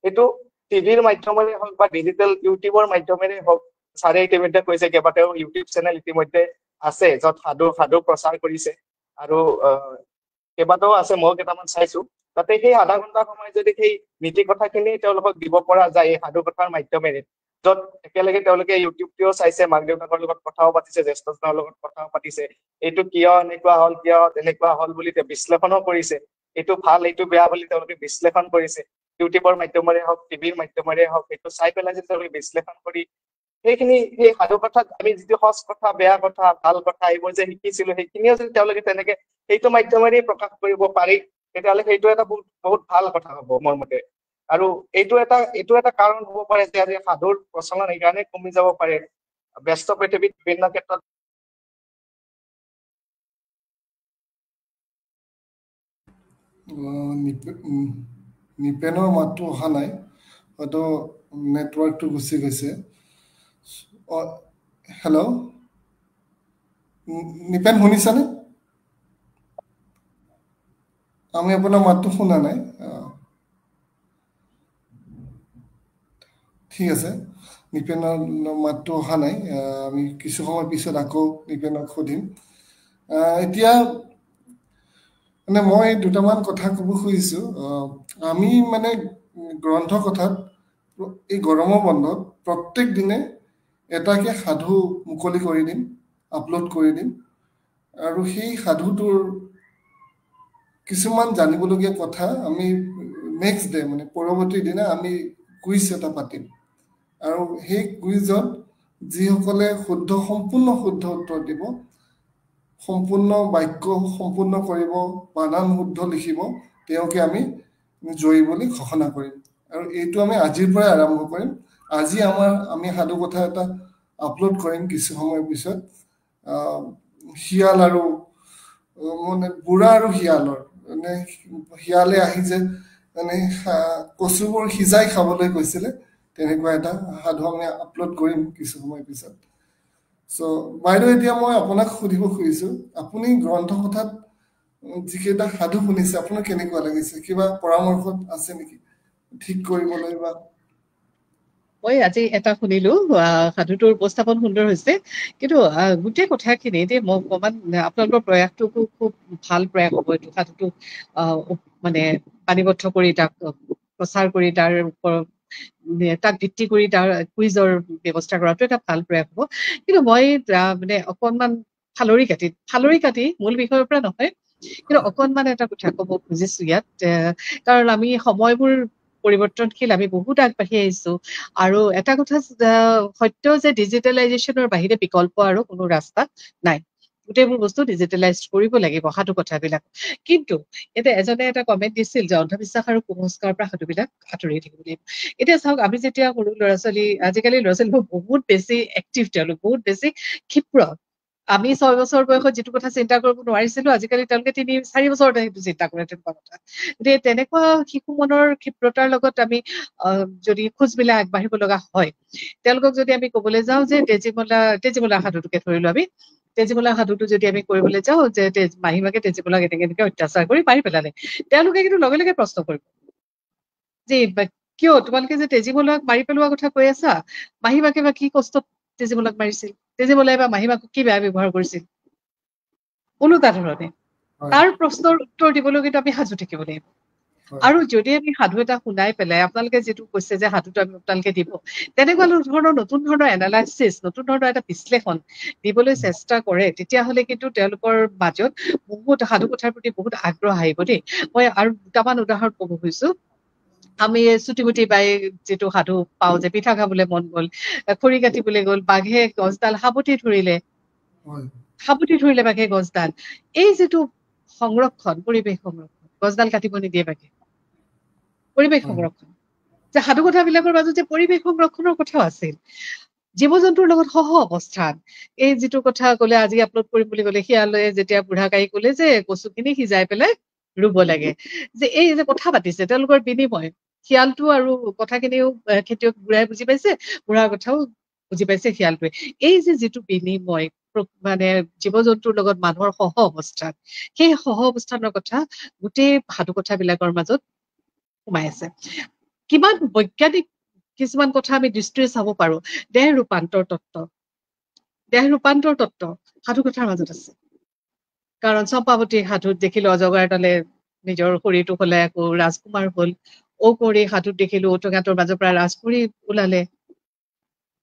এইটো টিভিৰ মাধ্যমেৰে হওক বা ডিজিটেল ইউটিউবৰ মাধ্যমেৰে হওক। ছাৰে ইতিমধ্যে কৈছে কেইবাটাও ইউটিউব চেনেল ইতিমধ্যে আছে য'ত সাধু প্ৰচাৰ কৰিছে, আৰু কেইবাটাও আছে, মই কেইটামান চাইছো। তাতে সেই আধা ঘণ্টা সময় যদি সেই নীতি কথাখিনি তেওঁলোকক দিব পৰা যায় এই সাধু কথাৰ মাধ্যমেৰে, য'ত একেলগে তেওঁলোকে ইউটিউবটোও চাইছে, মাক দেউতাকৰ লগত কথাও পাতিছে, জ্যেষ্ঠজনৰ লগত কথাও পাতিছে, এইটো কিয় এনেকুৱা হল, কিয় তেনেকুৱা হল বুলি বিশ্লেষণো কৰিছে, এইটো ভাল এইটো বেয়া বুলি তেওঁলোকে বিশ্লেষণ কৰিছে। ইউটিউবৰ মাধ্যমেৰে হওক, টিভিৰ মাধ্যমেৰে হওক, সেইটো চাই পেলাই যদি তেওঁলোকে বিশ্লেষণ কৰি সেই সাধু কথাত আমি যিটো সঁচ কথা, বেয়া কথা, ভাল কথা, এইবোৰ যে শিকিছিলো, সেইখিনিও যদি তেওঁলোকে তেনেকে সেইটো মাধ্যমেৰে প্ৰকাশ কৰিব পাৰি, তেতিয়াহ'লে সেইটো এটা বহুত ভাল কথা হ'ব মোৰ মতে। আৰু এইটো এটা কাৰণ হ'ব পাৰে যে আজি সাধুৰ প্ৰচলন এইকাৰণে কমি যাব পাৰে। ব্যস্ত পৃথিৱীত বিভিন্ন ক্ষেত্ৰত নিপেনৰ মাতটো অহা নাই, হয়তো নেটৱৰ্কটো গুচি গৈছে। হেল্ল', নিপেন শুনিছানে? আমি আপোনাৰ মাতটো শুনা নাই। ঠিক আছে, নিপেনৰ মাতটো অহা নাই। আমি কিছু সময় পিছত আকৌ নিপেনক সুধিম। এতিয়া মানে মই দুটামান কথা ক'ব খুজিছোঁ। আমি মানে গ্ৰন্থ কথাত এই গৰমৰ বন্ধত প্ৰত্যেক দিনে এটাকে সাধু মুকলি কৰি দিম, আপলোড কৰি দিম। আৰু সেই সাধুটোৰ কিছুমান জানিবলগীয়া কথা আমি নেক্সট ডে, মানে পৰৱৰ্তী দিনা আমি কুইজ এটা পাতিম। আৰু সেই কুইজত যিসকলে সম্পূৰ্ণ শুদ্ধ উত্তৰ দিব, সম্পূৰ্ণ বাক্য সম্পূৰ্ণ কৰিব, বানান শুদ্ধ লিখিব, তেওঁকে আমি জয়ী বুলি ঘোষণা কৰিম। আৰু এইটো আমি আজিৰ পৰাই আৰম্ভ কৰিম। আজি আমি সাধু কথা এটা আপলোড কৰিম কিছু সময়ৰ পিছত। শিয়াল আৰু মানে বুঢ়া আৰু শিয়ালৰ, মানে শিয়ালে আহি যে মানে কচুবোৰ সিজাই খাবলৈ কৈছিলে, তেনেকুৱা এটা সাধু আমি আপলোড কৰিম কিছু সময় পিছত। চ' বাইদেউ, এতিয়া মই আপোনাক সুধিব খুজিছো, আপুনি গ্ৰন্থ কথাত যিকেইটা সাধু শুনিছে আপোনাৰ কেনেকুৱা লাগিছে? কিবা পৰামৰ্শ আছে নেকি ঠিক কৰিবলৈ? বা মই আজি এটা শুনিলো, সাধুটোৰ উপস্থাপন সুন্দৰ হৈছে, কিন্তু গোটেই কথাখিনি মই অকমান আপোনালোকৰ প্ৰয়াসটো খুব ভাল প্ৰয়াস হ'ব। এইটো সাধুটো মানে পাণীবদ্ধ কৰি তাক প্ৰচাৰ কৰি তাৰ ওপৰত তাক ভিত্তি কৰি তাৰ কুইজৰ ব্যৱস্থা কৰাটো এটা ভাল প্ৰয়াস হ'ব। কিন্তু মই মানে অকণমান ফালৰি কাটি মূল বিষয়ৰ পৰা নহয়, কিন্তু অকণমান এটা কথা ক'ব খুজিছো ইয়াত, কাৰণ আমি সময়বোৰ পৰিৱৰ্তনশীল, আমি বহুত আগবাঢ়ি আহিছো। আৰু এটা কথা সত্য যে ডিজিটেলাইজেশ্যনৰ বাহিৰে বিকল্প আৰু কোনো ৰাস্তা নাই। গোটেইবোৰ বস্তু ডিজিটেলাইজ কৰিব লাগিব সাধু কথাবিলাক। কিন্তু এতিয়া এজনে এটা কমেণ্ট দিছিল যে অন্ধবিশ্বাস আৰু কুসংস্কাৰৰ পৰা সাধুবিলাক আঁতৰি থাকিব লাগিব। এতিয়া চাওক, আমি যেতিয়া সৰু ল'ৰা ছোৱালী, আজিকালি ল'ৰা ছোৱালীবোৰ বহুত বেছি এক্টিভ, তেওঁলোক বহুত বেছি ক্ষিপ্ৰ। আমি 6 বছৰ বয়সত যিটো কথা চিন্তা কৰিব নোৱাৰিছিলো, আজিকালি তেওঁলোকে 3-4 বছৰতে সেইটো চিন্তা কৰে, তেনেকুৱা কথা। গতিকে তেনেকুৱা শিশু মনৰ ক্ষিপ্ৰতাৰ লগত আমি যদি খোজ মিলাই আগবাঢ়িব লগা হয়, তেওঁলোকক যদি আমি কবলৈ যাওঁ যে তেজীমলা সাধুটোকে ধৰিলো, আমি তেজীমলা সাধুটো যদি আমি কৰিবলৈ যাওঁ যে মাহীমাকে তেজীমলাক এনেকে অত্যাচাৰ কৰি মাৰি পেলালে, তেওঁলোকে কিন্তু লগে লগে প্ৰশ্ন কৰিব যে কিয় তোমালোকে যে তেজীমলাক মাৰি পেলোৱা কথা কৈ আছা, মাহীমাকে বা কি কষ্টত তেজীমলাক মাৰিছিল, তেজীমলাই বা মাহীমাকক কি বেয়া ব্যৱহাৰ কৰিছিল, ওলোটা ধৰণে তাৰ প্ৰশ্নৰ উত্তৰ দিবলৈ কিন্তু আমি সাজু থাকিব লাগিব। আৰু যদি আমি সাধু এটা শুনাই পেলাই, আপোনালোকে যিটো কৈছে যে সাধুটো আপোনালোকে দিব, তেনেকুৱা ধৰণৰ নতুন ধৰণৰ এনালাইচিছ, নতুন ধৰণৰ এটা বিশ্লেষণ দিবলৈ চেষ্টা কৰে, তেতিয়াহ'লে কিন্তু তেওঁলোকৰ মাজত বহুত সাধু কথাৰ প্ৰতি বহুত আগ্ৰহ আহিব দেই। মই আৰু দুটামান উদাহৰণ ক'ব খুজিছো। আমি চুটিমুটি বাই যিটো সাধু পাওঁ যে পিঠা খাবলৈ মন গ'ল, খৰি কাটিবলৈ গ'ল, বাঘে গছডাল সাবতি ধৰিলে বাঘে গছডাল। এই যিটো সংৰক্ষণ, পৰিৱেশ সংৰক্ষণ, গছডাল কাটিব নিদিয়ে বাঘে, পৰিৱেশ সংৰক্ষণ, যে সাধু কথাবিলাকৰ মাজত যে পৰিৱেশ সংৰক্ষণৰ কথাও আছিল, জীৱ জন্তুৰ লগত সহ অৱস্থান। এই যিটো কথা কলে আজি আপলোড কৰিম বুলি কলে, শিয়ালে যেতিয়া বুঢ়াকাই কলে যে কচুখিনি সিজাই পেলাই ৰুব লাগে, যে এই যে কথা পাতিছে তেওঁলোকৰ বিনিময়, শিয়ালটো আৰু কথাখিনিও খেতিয়ক বুঢ়াই বুজি পাইছে, বুঢ়াৰ কথাও বুজি পাইছে শিয়ালটোৱে। এই যে যিটো বিনিময়, মানে জীৱ জন্তুৰ লগত মানুহৰ সহ অৱস্থান, সেই সহ অৱস্থানৰ কথা গোটেই সাধু কথাবিলাকৰ মাজত সোমাই আছে। কিমান বৈজ্ঞানিক কিছুমান কথা আমি দৃষ্টিৰে চাব পাৰো। দেহ ৰূপান্তৰ তত্ত্ব সাধু কথাৰ মাজত আছে। কাৰণ চম্পাৱতী সাধুত দেখিলো অজগৰ এটালে নিজৰ শৰীৰটো সলাই আকৌ ৰাজকুমাৰ হল, ঔকুঁৱৰী সাধুত দেখিলো ঔটেঙাটোৰ মাজৰ পৰা ৰাজকুঁৱৰী ওলালে।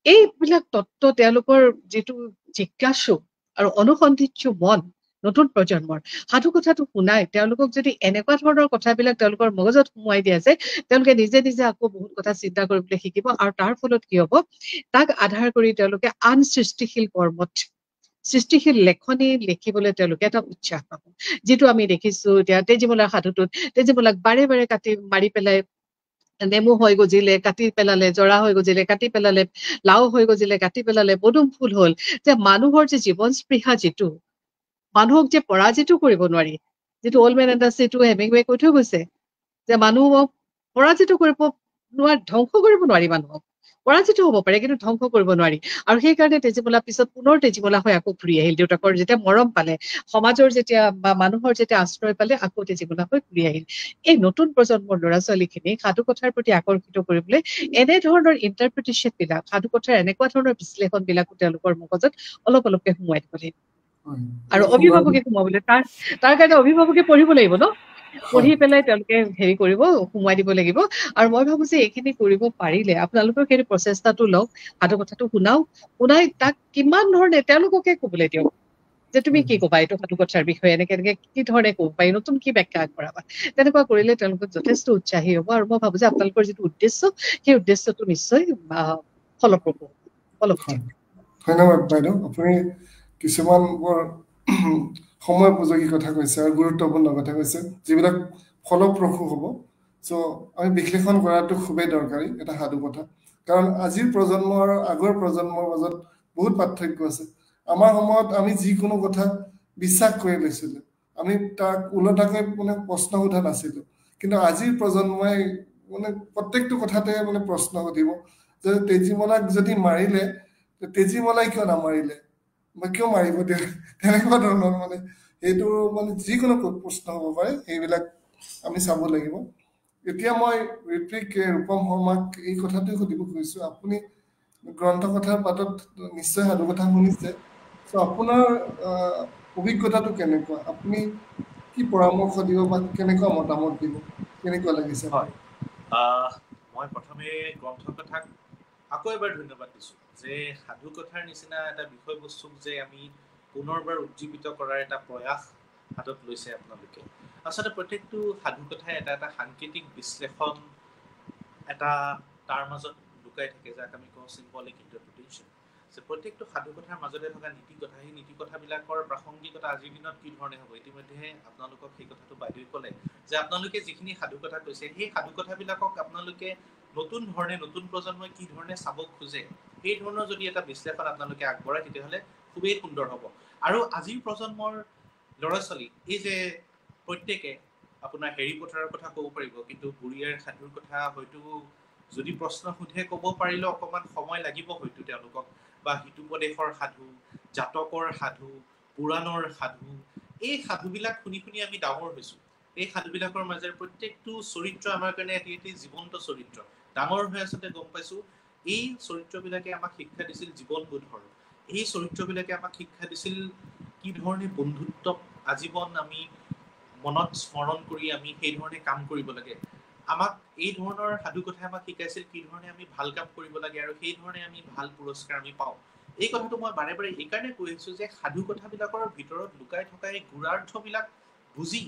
এইবিলাক তত্ত্ব তেওঁলোকৰ যিটো জিজ্ঞাসু আৰু অনুসন্ধিৎসু মন, নতুন প্ৰজন্মৰ সাধু কথাটো শুনাই তেওঁলোকক যদি এনেকুৱা ধৰণৰ কথাবিলাক তেওঁলোকৰ মগজত সোমোৱাই দিয়া যায়, তেওঁলোকে নিজে নিজে আকৌ বহুত কথা চিন্তা কৰিবলৈ শিকিব। আৰু তাৰ ফলত কি হব, তাক আধাৰ কৰি তেওঁলোকে আন সৃষ্টিশীল কৰ্মত, সৃষ্টিশীল লেখনি লিখিবলৈ তেওঁলোকে এটা উৎসাহ পাব। যিটো আমি দেখিছো এতিয়া তেজীমলাৰ সাধুটোত, তেজীমলাক বাৰে বাৰে কাটি মাৰি পেলাই, নেমু হৈ গজিলে কাটি পেলালে, জৰা হৈ গজিলে কাটি পেলালে, লাও হৈ গজিলে কাটি পেলালে, পদুম ফুল হল। যে মানুহৰ যে জীৱন স্পৃহা, যিটো মানুহক যে পৰাজিত কৰিব নোৱাৰি, যিটো অল্ড মেন এণ্ড দ্য চিটো হেমিংৱে কৈ থৈ গৈছে, যে মানুহক পৰাজিত কৰিব নোৱাৰি, ধ্বংস কৰিব নোৱাৰি, মানুহক পৰাজিত হব পাৰে কিন্তু ধ্বংস কৰিব নোৱাৰি। আৰু সেইকাৰণে তেজীমলা পিছত পুনৰ তেজীমলা হৈ আকৌ ঘূৰি আহিল, দেউতাকৰ যেতিয়া মৰম পালে, সমাজৰ যেতিয়া বা মানুহৰ যেতিয়া আশ্ৰয় পালে, আকৌ তেজীমলা হৈ ঘূৰি আহিল। এই নতুন প্ৰজন্মৰ ল'ৰা ছোৱালীখিনি সাধু কথাৰ প্ৰতি আকৰ্ষিত কৰিবলৈ এনেধৰণৰ ইণ্টাৰপ্ৰিটেশ্যন বিলাক, সাধু কথাৰ এনেকুৱা ধৰণৰ বিশ্লেষণ বিলাকো তেওঁলোকৰ মগজত অলপ অলপকে সোমোৱাই দিব লাগিব। আৰু অভিভাৱকে সোমাবলৈ, তাৰ কাৰণে অভিভাৱকে পঢ়িব লাগিব ন, পঢ়ি পেলাই তেওঁলোকে হেৰি কৰিব, সোমোৱাই দিব লাগিব। আৰু মই ভাবো যে এইখিনি কৰিব পাৰিলে আপোনালোকৰ সেই প্ৰচেষ্টাটো লওক, সাধু কথাটো শুনাই তাক কিমান ধৰণে তেওঁলোককে কবলৈ দিয়ক যে তুমি কি কবা এইটো সাধু কথাৰ বিষয়ে, এনেকে কি ধৰণে কব পাৰি, নতুন কি ব্যাখ্যা আগবঢ়াবা। তেনেকুৱা কৰিলে তেওঁলোক যথেষ্ট উৎসাহী হব। আৰু মই ভাবো যে আপোনালোকৰ যিটো উদ্দেশ্য, সেই উদ্দেশ্যটো নিশ্চয় ফলপ্ৰসূ হ'ব। ধন্যবাদ বাইদেউ, আপুনি কিছুমান বৰ সময় উপযোগী কথা কৈছে আৰু গুৰুত্বপূৰ্ণ কথা কৈছে, যিবিলাক ফলপ্ৰসূ হ'ব। চ' আমি বিশ্লেষণ কৰাটো খুবেই দৰকাৰী এটা সাধু কথা, কাৰণ আজিৰ প্ৰজন্ম আৰু আগৰ প্ৰজন্মৰ মাজত বহুত পাৰ্থক্য আছে। আমাৰ সময়ত আমি যিকোনো কথা বিশ্বাস কৰি লৈছিলোঁ, আমি তাক ওলোটাকৈ মানে প্ৰশ্ন সোধা নাছিলোঁ। কিন্তু আজিৰ প্ৰজন্মই মানে প্ৰত্যেকটো কথাতে মানে প্ৰশ্ন সুধিব যে তেজীমলাক যদি মাৰিলে, তেজীমলাই কিয় নামাৰিলে বা কিয় মাৰিব দিয়ে, তেনেকুৱা ধৰণৰ মানে সেইটো মানে যিকোনো প্ৰশ্ন হ'ব পাৰে, সেইবিলাক আমি চাব লাগিব। এতিয়া মই ঋত্বিক ৰূপম শৰ্মাক এই কথাটোৱে সুধিব খুজিছোঁ, আপুনি গ্ৰন্থ কথাৰ পাতত নিশ্চয় সাধু কথা শুনিছে, চ' আপোনাৰ অভিজ্ঞতাটো কেনেকুৱা, আপুনি কি পৰামৰ্শ দিব বা কেনেকুৱা মতামত দিব, কেনেকুৱা লাগিছে? হয়, মই প্ৰথমে গ্ৰন্থ কথাক আকৌ এবাৰ ধন্যবাদ দিছোঁ যে সাধু কথাৰ নিচিনা এটা বিষয়বস্তুক যে আমি পুনৰবাৰ উজ্জীৱিত কৰাৰ এটা প্ৰয়াস হাতত লৈছে আপোনালোকে। আচলতে প্ৰত্যেকটো সাধু কথাই এটা এটা সাংকেতিক বিশ্লেষণ এটা তাৰ মাজত লুকাই থাকে, যাক আমি কওঁ চিম্বলিক ইণ্টাৰপ্ৰিটেশ্যন। যে প্ৰত্যেকটো সাধু কথাৰ মাজতে থকা নীতি কথা, সেই নীতি কথাবিলাকৰ প্ৰাসংগিকতা আজিৰ দিনত কি ধৰণে হ'ব, ইতিমধ্যে আপোনালোকক সেই কথাটো বাইদেৱে ক'লে যে আপোনালোকে যিখিনি সাধু কথা কৈছে সেই সাধু কথাবিলাকক আপোনালোকে নতুন ধৰণে নতুন প্ৰজন্মই কি ধৰণে চাব খোজে সেই ধৰণৰ যদি এটা বিশ্লেষণ আপোনালোকে আগবঢ়ায় তেতিয়াহ'লে খুবেই সুন্দৰ হ'ব। আৰু আজিৰ প্ৰজন্মৰ ল'ৰা ছোৱালী এই যে প্ৰত্যেকে আপোনাৰ হেৰি পথাৰৰ কথা ক'ব পাৰিব, কিন্তু বুঢ়ীয়াৰ সাধুৰ কথা হয়তো যদি প্ৰশ্ন সোধে ক'ব পাৰিলেও অকণমান সময় লাগিব হয়তো তেওঁলোকক, বা হিতুপদেশৰ সাধু, জাতকৰ সাধু, পুৰাণৰ সাধু, এই সাধুবিলাক শুনি শুনি আমি ডাঙৰ হৈছোঁ। এই সাধুবিলাকৰ মাজেৰে প্ৰত্যেকটো চৰিত্ৰ আমাৰ কাৰণে এটি এটি জীৱন্ত চৰিত্ৰ। ডাঙৰ হৈ আচলতে গম পাইছোঁ এই চৰিত্ৰবিলাকে আমাক শিক্ষা দিছিল জীৱনবোধৰ। এই চৰিত্ৰবিলাকে আমাক শিক্ষা দিছিল কি ধৰণে বন্ধুত্বক আজীৱন আমি মনত স্মৰণ কৰি আমি সেই ধৰণে কাম কৰিব লাগে। আমাক এই ধৰণৰ সাধু কথাই আমাক শিকাইছিল কি ধৰণে আমি ভাল কাম কৰিব লাগে আৰু সেই ধৰণে আমি ভাল পুৰস্কাৰ আমি পাওঁ। এই কথাটো মই বাৰে বাৰে এইকাৰণে কৈ আহিছোঁ যে সাধু কথাবিলাকৰ ভিতৰত লুকাই থকা এই গুণাৰ্থবিলাক বুজি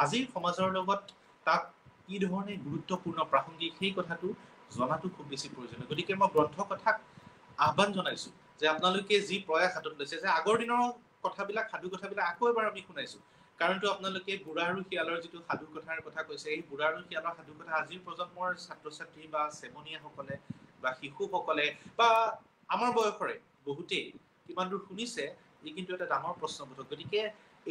আজিৰ সমাজৰ লগত তাক কি ধৰণে গুৰুত্বপূৰ্ণ প্ৰাসংগিক সেই কথাটো জনাটো খুব বেছি প্ৰয়োজনীয়। গতিকে মই গ্ৰন্থ কথাক আহ্বান জনাইছোঁ যে আপোনালোকে যি প্ৰয়াস হাতত লৈছে যে আগৰ দিনৰ কথাবিলাক সাধু কথাবিলাক আকৌ এবাৰ আমি শুনাইছোঁ। কাৰণটো আপোনালোকে বুঢ়া আৰু শিয়ালৰ যিটো সাধু কথাৰ কথা কৈছে, এই বুঢ়া আৰু শিয়ালৰ সাধু কথা আজিৰ প্ৰজন্মৰ ছাত্ৰ ছাত্ৰী বা চেমনীয়াসকলে বা শিশুসকলে বা আমাৰ বয়সৰে বহুতেই কিমান দূৰ শুনিছে ই কিন্তু এটা ডাঙৰ প্ৰশ্নবোধক। গতিকে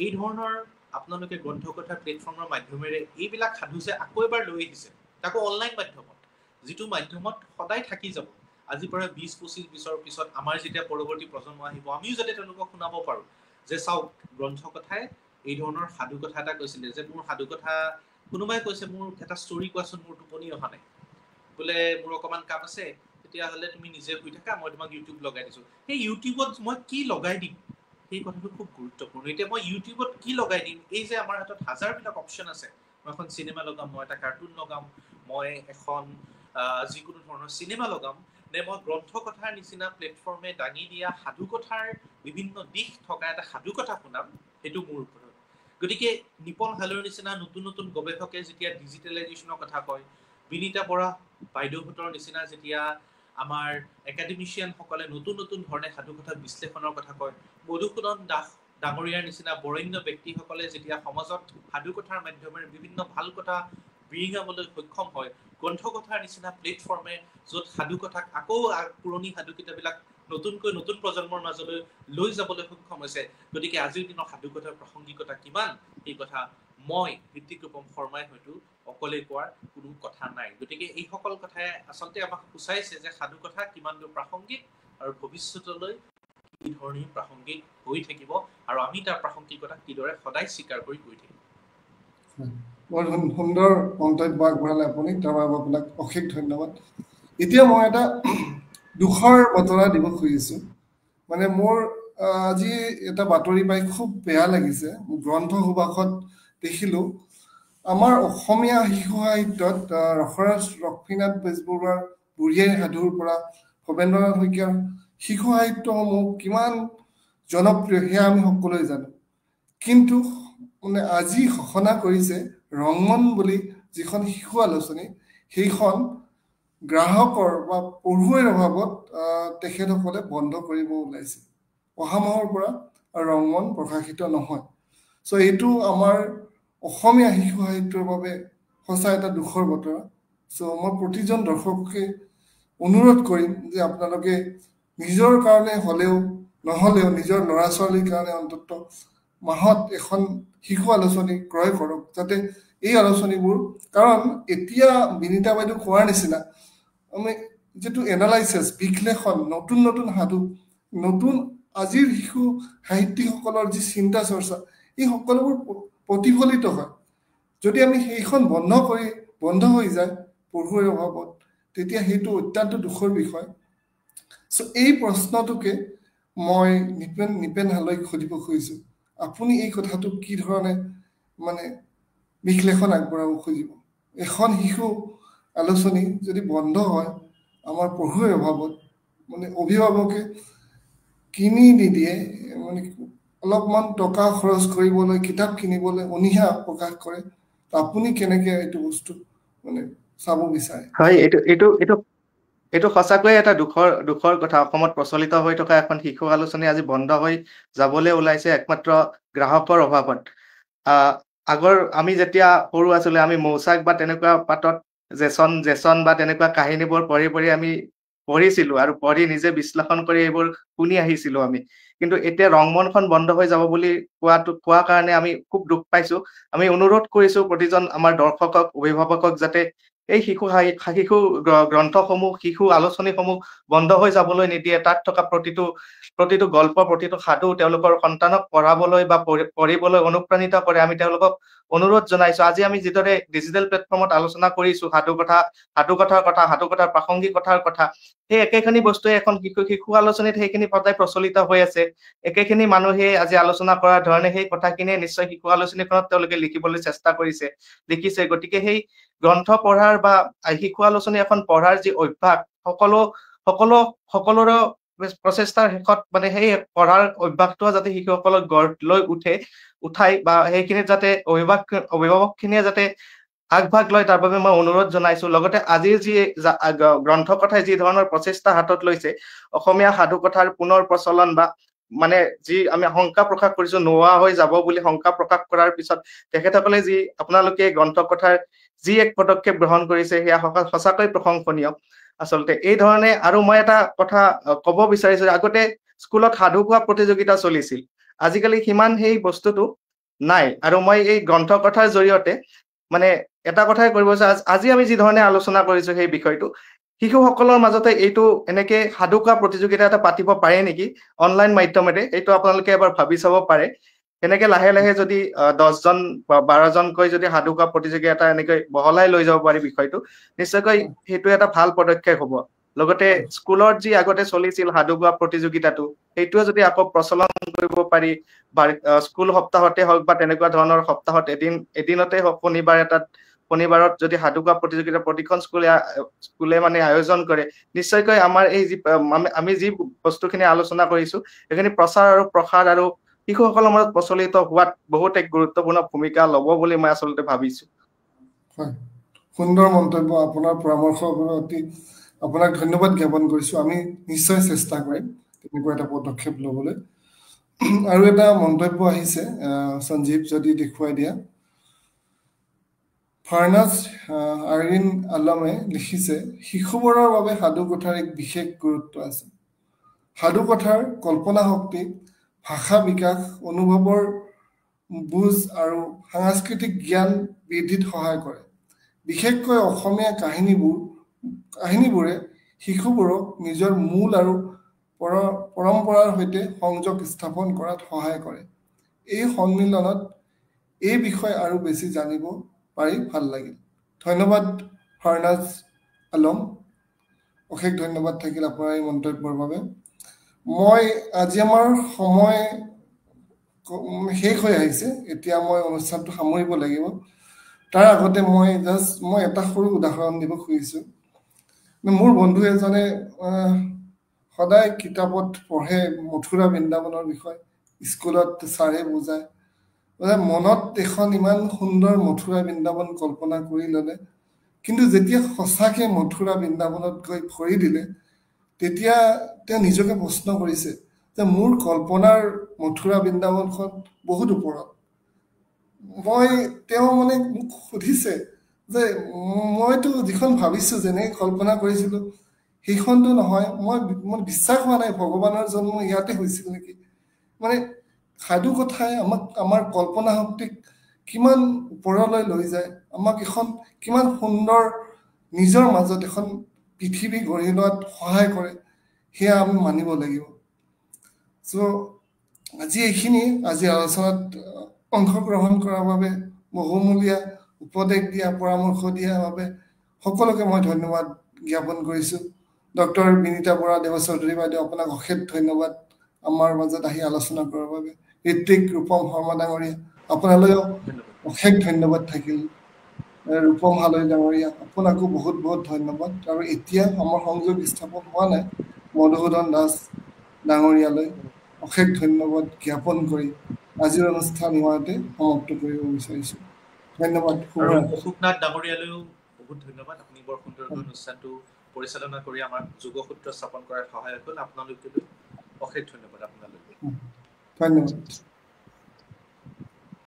এই ধৰণৰ আপোনালোকে গ্ৰন্থ কথা প্লেটফৰ্মৰ মাধ্যমেৰে এইবিলাক সাধু যে আকৌ এবাৰ লৈ আহিছে, তাকো অনলাইন মাধ্যমত, যিটো মাধ্যমত সদায় থাকি যাব। আজিৰ পৰা 20-25 বছৰৰ পিছত আমাৰ যেতিয়া পৰৱৰ্তী প্ৰজন্ম আহিব আমিও যাতে তেওঁলোকক শুনাব পাৰোঁ যে চাওক গ্ৰন্থ কথাই এই ধৰণৰ সাধু কথা এটা কৈছিলে যে মোৰ সাধু কথা কোনোবাই কৈছে মোৰ এটা ষ্টৰি কোৱাচোন, মোৰ টোপনি অহা নাই, বোলে মোৰ অকণমান কাম আছে, তেতিয়াহ'লে তুমি নিজে শুই থাকা, মই তোমাক ইউটিউব লগাই দিছোঁ। সেই ইউটিউবত মই কি লগাই দিম সেই কথাটো খুব গুৰুত্বপূৰ্ণ। এতিয়া মই ইউটিউবত কি লগাই দিম, এই যে আমাৰ হাতত হাজাৰবিলাক অপশ্যন আছে, মই এখন চিনেমা লগাম, মই এটা কাৰ্টুন লগাম, মই এখন যিকোনো ধৰণৰ চিনেমা লগাম, নে মই গ্ৰন্থ কথাৰ নিচিনা প্লেটফৰ্মে দাঙি দিয়া সাধু কথাৰ বিভিন্ন দিশ থকা এটা সাধু কথা শুনাম, সেইটো মোৰ ওপৰত। গতিকে নিপন হালৰ নিচিনা নতুন নতুন গৱেষকে যেতিয়া ডিজিটেলাইজেশ্যনৰ কথা কয়, বিনীতা বৰা বাইদেউহঁতৰ নিচিনা যেতিয়া আমাৰ একাডেমিচিয়ানসকলে নতুন নতুন ধৰণে সাধু কথা বিশ্লেষণৰ কথা কয়, মধুসূদন দাস ডাঙৰীয়াৰ নিচিনা বৰেণ্য ব্যক্তিসকলে যেতিয়া সমাজত সাধু কথাৰ মাধ্যমেৰে বিভিন্ন ভাল কথা বিৰিঙাবলৈ সক্ষম হয়, গ্ৰন্থ কথাৰ নিচিনা প্লেটফৰ্মে য'ত সাধু কথাক আকৌ পুৰণি সাধু কিতাপবিলাক নতুনকৈ নতুন প্ৰজন্মৰ মাজলৈ লৈ যাবলৈ সক্ষম হৈছে। গতিকে আজিৰ দিনৰ সাধু কথাৰ প্ৰাসংগিকতা কিমান এই কথা মই ঋত্বিক ৰূপম শৰ্মাই হয়তো অকলে কোৱাৰ কোনো কথা নাই। গতিকে এইসকল কথাই আচলতে আমাক সূচাইছে যে সাধু কথা কিমান দূৰ প্ৰাসংগিক আৰু ভৱিষ্যতলৈ কি ধৰণে প্ৰাসংগিক হৈ থাকিব আৰু আমি তাৰ প্ৰাসংগিকতা কিদৰে সদায় স্বীকাৰ কৰি গৈ থাকিম। বৰ সুন্দৰ মন্তব্য আগবঢ়ালে আপুনি, তাৰ বাবে আপোনাক অশেষ ধন্যবাদ। এতিয়া মই এটা দুখৰ বতৰা দিব খুজিছোঁ। মানে মোৰ আজি এটা বাতৰি পাই খুব বেয়া লাগিছে। গ্ৰন্থ সুবাসত দেখিলোঁ আমাৰ অসমীয়া শিশু সাহিত্যত ৰসৰাজ লক্ষ্মীনাথ বেজবৰুৱাৰ বুঢ়ী আইৰ সাধুৰ পৰা ভৱেন্দ্ৰনাথ শইকীয়াৰ শিশু সাহিত্যসমূহ কিমান জনপ্ৰিয় সেয়া আমি সকলোৱে জানো। কিন্তু মানে আজি ঘোষণা কৰিছে ৰংমন বুলি যিখন শিশু আলোচনী, সেইখন গ্ৰাহকৰ বা পঢ়ুৱৈৰ অভাৱত তেখেতসকলে বন্ধ কৰিব ওলাইছে। অহা মাহৰ পৰা ৰংমন প্ৰকাশিত নহয়। চ' এইটো আমাৰ অসমীয়া শিশু সাহিত্যৰ বাবে সঁচা এটা দুখৰ বতৰা। চ' মই প্ৰতিজন দৰ্শককে অনুৰোধ কৰিম যে আপোনালোকে নিজৰ কাৰণে হ'লেও নহ'লেও নিজৰ ল'ৰা ছোৱালীৰ কাৰণে অন্তত মাহত এখন শিশু আলোচনী ক্ৰয় কৰক, যাতে এই আলোচনীবোৰ, কাৰণ এতিয়া বিনীতা বাইদেউ কোৱাৰ নিচিনা আমি যিটো এনালাইচিছ বিশ্লেষণ, নতুন নতুন সাধু, নতুন আজিৰ শিশু সাহিত্যিকসকলৰ যি চিন্তা চৰ্চা, এই সকলোবোৰ প্ৰতিফলিত হয়। যদি আমি সেইখন বন্ধ হৈ যায় পঢ়ুৱৈৰ অভাৱত, তেতিয়া সেইটো অত্যন্ত দুখৰ বিষয়। চ' এই প্ৰশ্নটোকে মই নিপেন হালৈক সুধিব খুজিছোঁ, আপুনি এই কথাটো কি ধৰণে মানে বিশ্লেষণ আগবঢ়াব খুজিব? এখন শিশু আলোচনী যদি বন্ধ হয় আমাৰ পঢ়ুৱৈৰ অভাৱত মানে অভিভাৱকে কিনি নিদিয়ে মানে অলপমান টকা খৰচ কৰিবলৈ কিতাপ কিনিবলৈ অনীহা প্ৰকাশ কৰে আপুনি কেনেকৈ এইটো বস্তু মানে চাব বিচাৰে হয় এইটো এইটো এইটো এইটো সঁচাকৈয়ে এটা দুখৰ কথা অসমত প্ৰচলিত হৈ থকা এখন শিশু আলোচনী আজি বন্ধ হৈ যাবলৈ ওলাইছে একমাত্ৰ গ্ৰাহকৰ অভাৱত আগৰ আমি যেতিয়া সৰু আছিলো আমি মৌচাক বা তেনেকুৱা পাতত জেচন বা তেনেকুৱা কাহিনীবোৰ পঢ়ি আমি পঢ়িছিলো আৰু পঢ়ি নিজে বিশ্লেষণ কৰি এইবোৰ শুনি আহিছিলো আমি কিন্তু এতিয়া ৰংমনখন বন্ধ হৈ যাব বুলি কোৱা কাৰণে আমি খুব দুখ পাইছো আমি অনুৰোধ কৰিছো প্ৰতিজন আমাৰ দৰ্শকক অভিভাৱকক যাতে এই শিশু গ্ৰন্থসমূহ শিশু আলোচনীসমূহ বন্ধ হৈ যাবলৈ নিদিয়ে তাত থকা প্ৰতিটো গল্প প্ৰতিটো সাধু তেওঁলোকৰ সন্তানক পঢ়াবলৈ বা পঢ়িবলৈ অনুপ্ৰাণিত কৰে আমি তেওঁলোকক অনুৰোধ জনাইছো আজি আমি যিদৰে ডিজিটেল প্লেটফৰ্মত আলোচনা কৰিছো সাধু কথাৰ প্ৰাসংগিকতাৰ কথা সেই একেখিনি বস্তুৱে এখন শিশু আলোচনীত সেইখিনি সদায় প্ৰচলিত হৈ আছে একেখিনি মানুহে আজি আলোচনা কৰাৰ ধৰণে সেই কথাখিনিয়ে নিশ্চয় শিশু আলোচনীখনত তেওঁলোকে লিখিবলৈ চেষ্টা লিখিছে গতিকে সেই গ্ৰন্থ পঢ়াৰ বা শিশু আলোচনী এখন পঢ়াৰ যি অভ্যাস সকলোৰে প্ৰচেষ্টাৰ শেষত মানে সেই পঢ়াৰ অভ্যাসটো যাতে শিশুসকলক গঢ় লৈ উঠাই বা সেইখিনিত যাতে অভিভাৱকখিনিয়ে যাতে আগভাগ লয় তাৰ বাবে মই অনুৰোধ জনাইছো লগতে আজিৰ যি গ্ৰন্থ কথাই যি ধৰণৰ প্ৰচেষ্টা হাতত লৈছে অসমীয়া সাধু কথাৰ পুনৰ প্ৰচলন বা মানে যি আমি শংকা প্ৰকাশ কৰিছো নোহোৱা হৈ যাব বুলি শংকা প্ৰকাশ কৰাৰ পিছত তেখেতসকলে যি আপোনালোকে গ্ৰন্থ কথাৰ যি এক পদক্ষেপ গ্ৰহণ কৰিছে সেয়া সঁচাকৈ প্ৰশংসনীয় আচলতে এই ধৰণে আৰু মই এটা কথা ক'ব বিচাৰিছো আগতে স্কুলত সাধু কোৱা প্ৰতিযোগিতা চলিছিল আজিকালি সিমান সেই বস্তুটো নাই আৰু মই এই গ্ৰন্থ কথাৰ জৰিয়তে মানে এটা কথাই কৰিব আজি আমি যি ধৰণে আলোচনা কৰিছো সেই বিষয়টো শিশুসকলৰ মাজতে এইটো এনেকে সাধু কোৱা প্ৰতিযোগিতা এটা পাতিব পাৰে নেকি অনলাইন মাধ্যমেৰে এইটো আপোনালোকে এবাৰ ভাবি চাব পাৰে এনেকে লাহে লাহে যদি 10জন বা 12জনকৈ যদি সাধু কোৱা প্ৰতিযোগিতা এটা এনেকৈ বহলাই লৈ যাব পাৰি বিষয়টো নিশ্চয়কৈ সেইটো এটা ভাল পদক্ষেপ হ'ব লগতে স্কুলত যি আগতে চলিছিল সাধু কোৱা প্ৰতিযোগিতাটো সেইটোৱে যদি আকৌ প্ৰচলন কৰিব পাৰি বা স্কুল সপ্তাহতে হওক বা তেনেকুৱা ধৰণৰ সপ্তাহত এদিনতে হওক শনিবাৰত যদি সাধু কোৱা প্ৰতিযোগিতা প্ৰতিখন স্কুলে মানে আয়োজন কৰে নিশ্চয়কৈ আমাৰ এই যি আমি যি বস্তুখিনি আলোচনা কৰিছো সেইখিনি প্ৰচাৰ আৰু প্ৰসাৰ আৰু শিশুসকলৰ মাজত প্ৰচলিত হোৱাত বহুত এক গুৰুত্বপূৰ্ণ ভূমিকা ল'ব বুলি মই আচলতে ভাবিছো হয় সুন্দৰ মন্তব্য আপোনাৰ পৰামৰ্শৰ প্ৰতি আপোনাক ধন্যবাদ জ্ঞাপন কৰিছো আমি নিশ্চয় চেষ্টা কৰিম তেনেকুৱা এটা পদক্ষেপ ল'বলৈ আৰু এটা মন্তব্য আহিছে সঞ্জীৱ যদি দেখুৱাই দিয়া ফাৰ্নাজ আৰিন আলমে লিখিছে শিশুবোৰৰ বাবে সাধু কথাৰ এক বিশেষ গুৰুত্ব আছে সাধু কথাৰ কল্পনা শক্তি ভাষা বিকাশ অনুভৱৰ বুজ আৰু সাংস্কৃতিক জ্ঞান বৃদ্ধিত সহায় কৰে বিশেষকৈ অসমীয়া কাহিনীবোৰে শিশুবোৰক নিজৰ মূল আৰু পৰম্পৰাৰ সৈতে সংযোগ স্থাপন কৰাত সহায় কৰে এই সন্মিলনত এই বিষয়ে আৰু বেছি জানিব পাৰি ভাল লাগিল ধন্যবাদ ফাৰ্নাজ আলম অশেষ ধন্যবাদ থাকিল আপোনাৰ এই মন্তব্যৰ বাবে মই আজি আমাৰ সময় শেষ হৈ আহিছে এতিয়া মই অনুষ্ঠানটো সামৰিব লাগিব তাৰ আগতে মই এটা সৰু উদাহৰণ দিব খুজিছো মোৰ বন্ধু এজনে সদায় কিতাপত পঢ়ে মথুৰা বৃন্দাবনৰ বিষয়ে স্কুলত ছাৰে বুজায় মনত এখন ইমান সুন্দৰ মথুৰা বৃন্দাবন কল্পনা কৰি ল'লে কিন্তু যেতিয়া সঁচাকে মথুৰা বৃন্দাবনত গৈ ভৰি দিলে তেতিয়া তেওঁ নিজকে প্ৰশ্ন কৰিছে যে মোৰ কল্পনাৰ মথুৰা বৃন্দাবনখন বহুত ওপৰত তেওঁ মানে মোক সুধিছে যে মইতো যিখন ভাবিছো যেনেকৈ কল্পনা কৰিছিলো সেইখনটো নহয় মই বিশ্বাস হোৱা নাই ভগৱানৰ জন্ম ইয়াতে হৈছিল নেকি মানে সাধু কথাই আমাৰ কল্পনা শক্তিক কিমান ওপৰলৈ লৈ যায় আমাক এখন কিমান সুন্দৰ নিজৰ মাজত এখন পৃথিৱী গঢ়ি লোৱাত সহায় কৰে সেয়া আমি মানিব লাগিব আজি এইখিনি আজি আলোচনাত অংশগ্ৰহণ কৰাৰ বাবে বহুমূলীয়া উপদেশ দিয়া পৰামৰ্শ দিয়াৰ বাবে সকলোকে মই ধন্যবাদ জ্ঞাপন কৰিছো ডক্টৰ বিনীতা বৰা দেৱচৌধুৰী বাইদেউ আপোনাক অশেষ ধন্যবাদ আমাৰ মাজত আহি আলোচনা কৰাৰ বাবে ঋত্বিক ৰূপম শৰ্মা ডাঙৰীয়া আপোনালৈও অশেষ ধন্যবাদ থাকিল ৰূপম হালৈ ডাঙৰীয়া আপোনাকো বহুত বহুত ধন্যবাদ আৰু এতিয়া আমাৰ সংযোগ স্থাপন হোৱা নাই মধুসূদন দাস ডাঙৰীয়ালৈ অশেষ ধন্যবাদ জ্ঞাপন কৰি আজিৰ অনুষ্ঠান ইমানতে সমাপ্ত কৰিব বিচাৰিছোঁ ধন্যবাদ আৰু অশোকনাথ ডাঙৰীয়ালৈও বহুত ধন্যবাদ আপুনি বৰ সুন্দৰকৈ অনুষ্ঠানটো পৰিচালনা কৰি আমাৰ যোগসূত্ৰ স্থাপন কৰাত সহায় হ'ল আপোনালোকলৈ অশেষ ধন্যবাদ আপোনালৈ ধন্যবাদ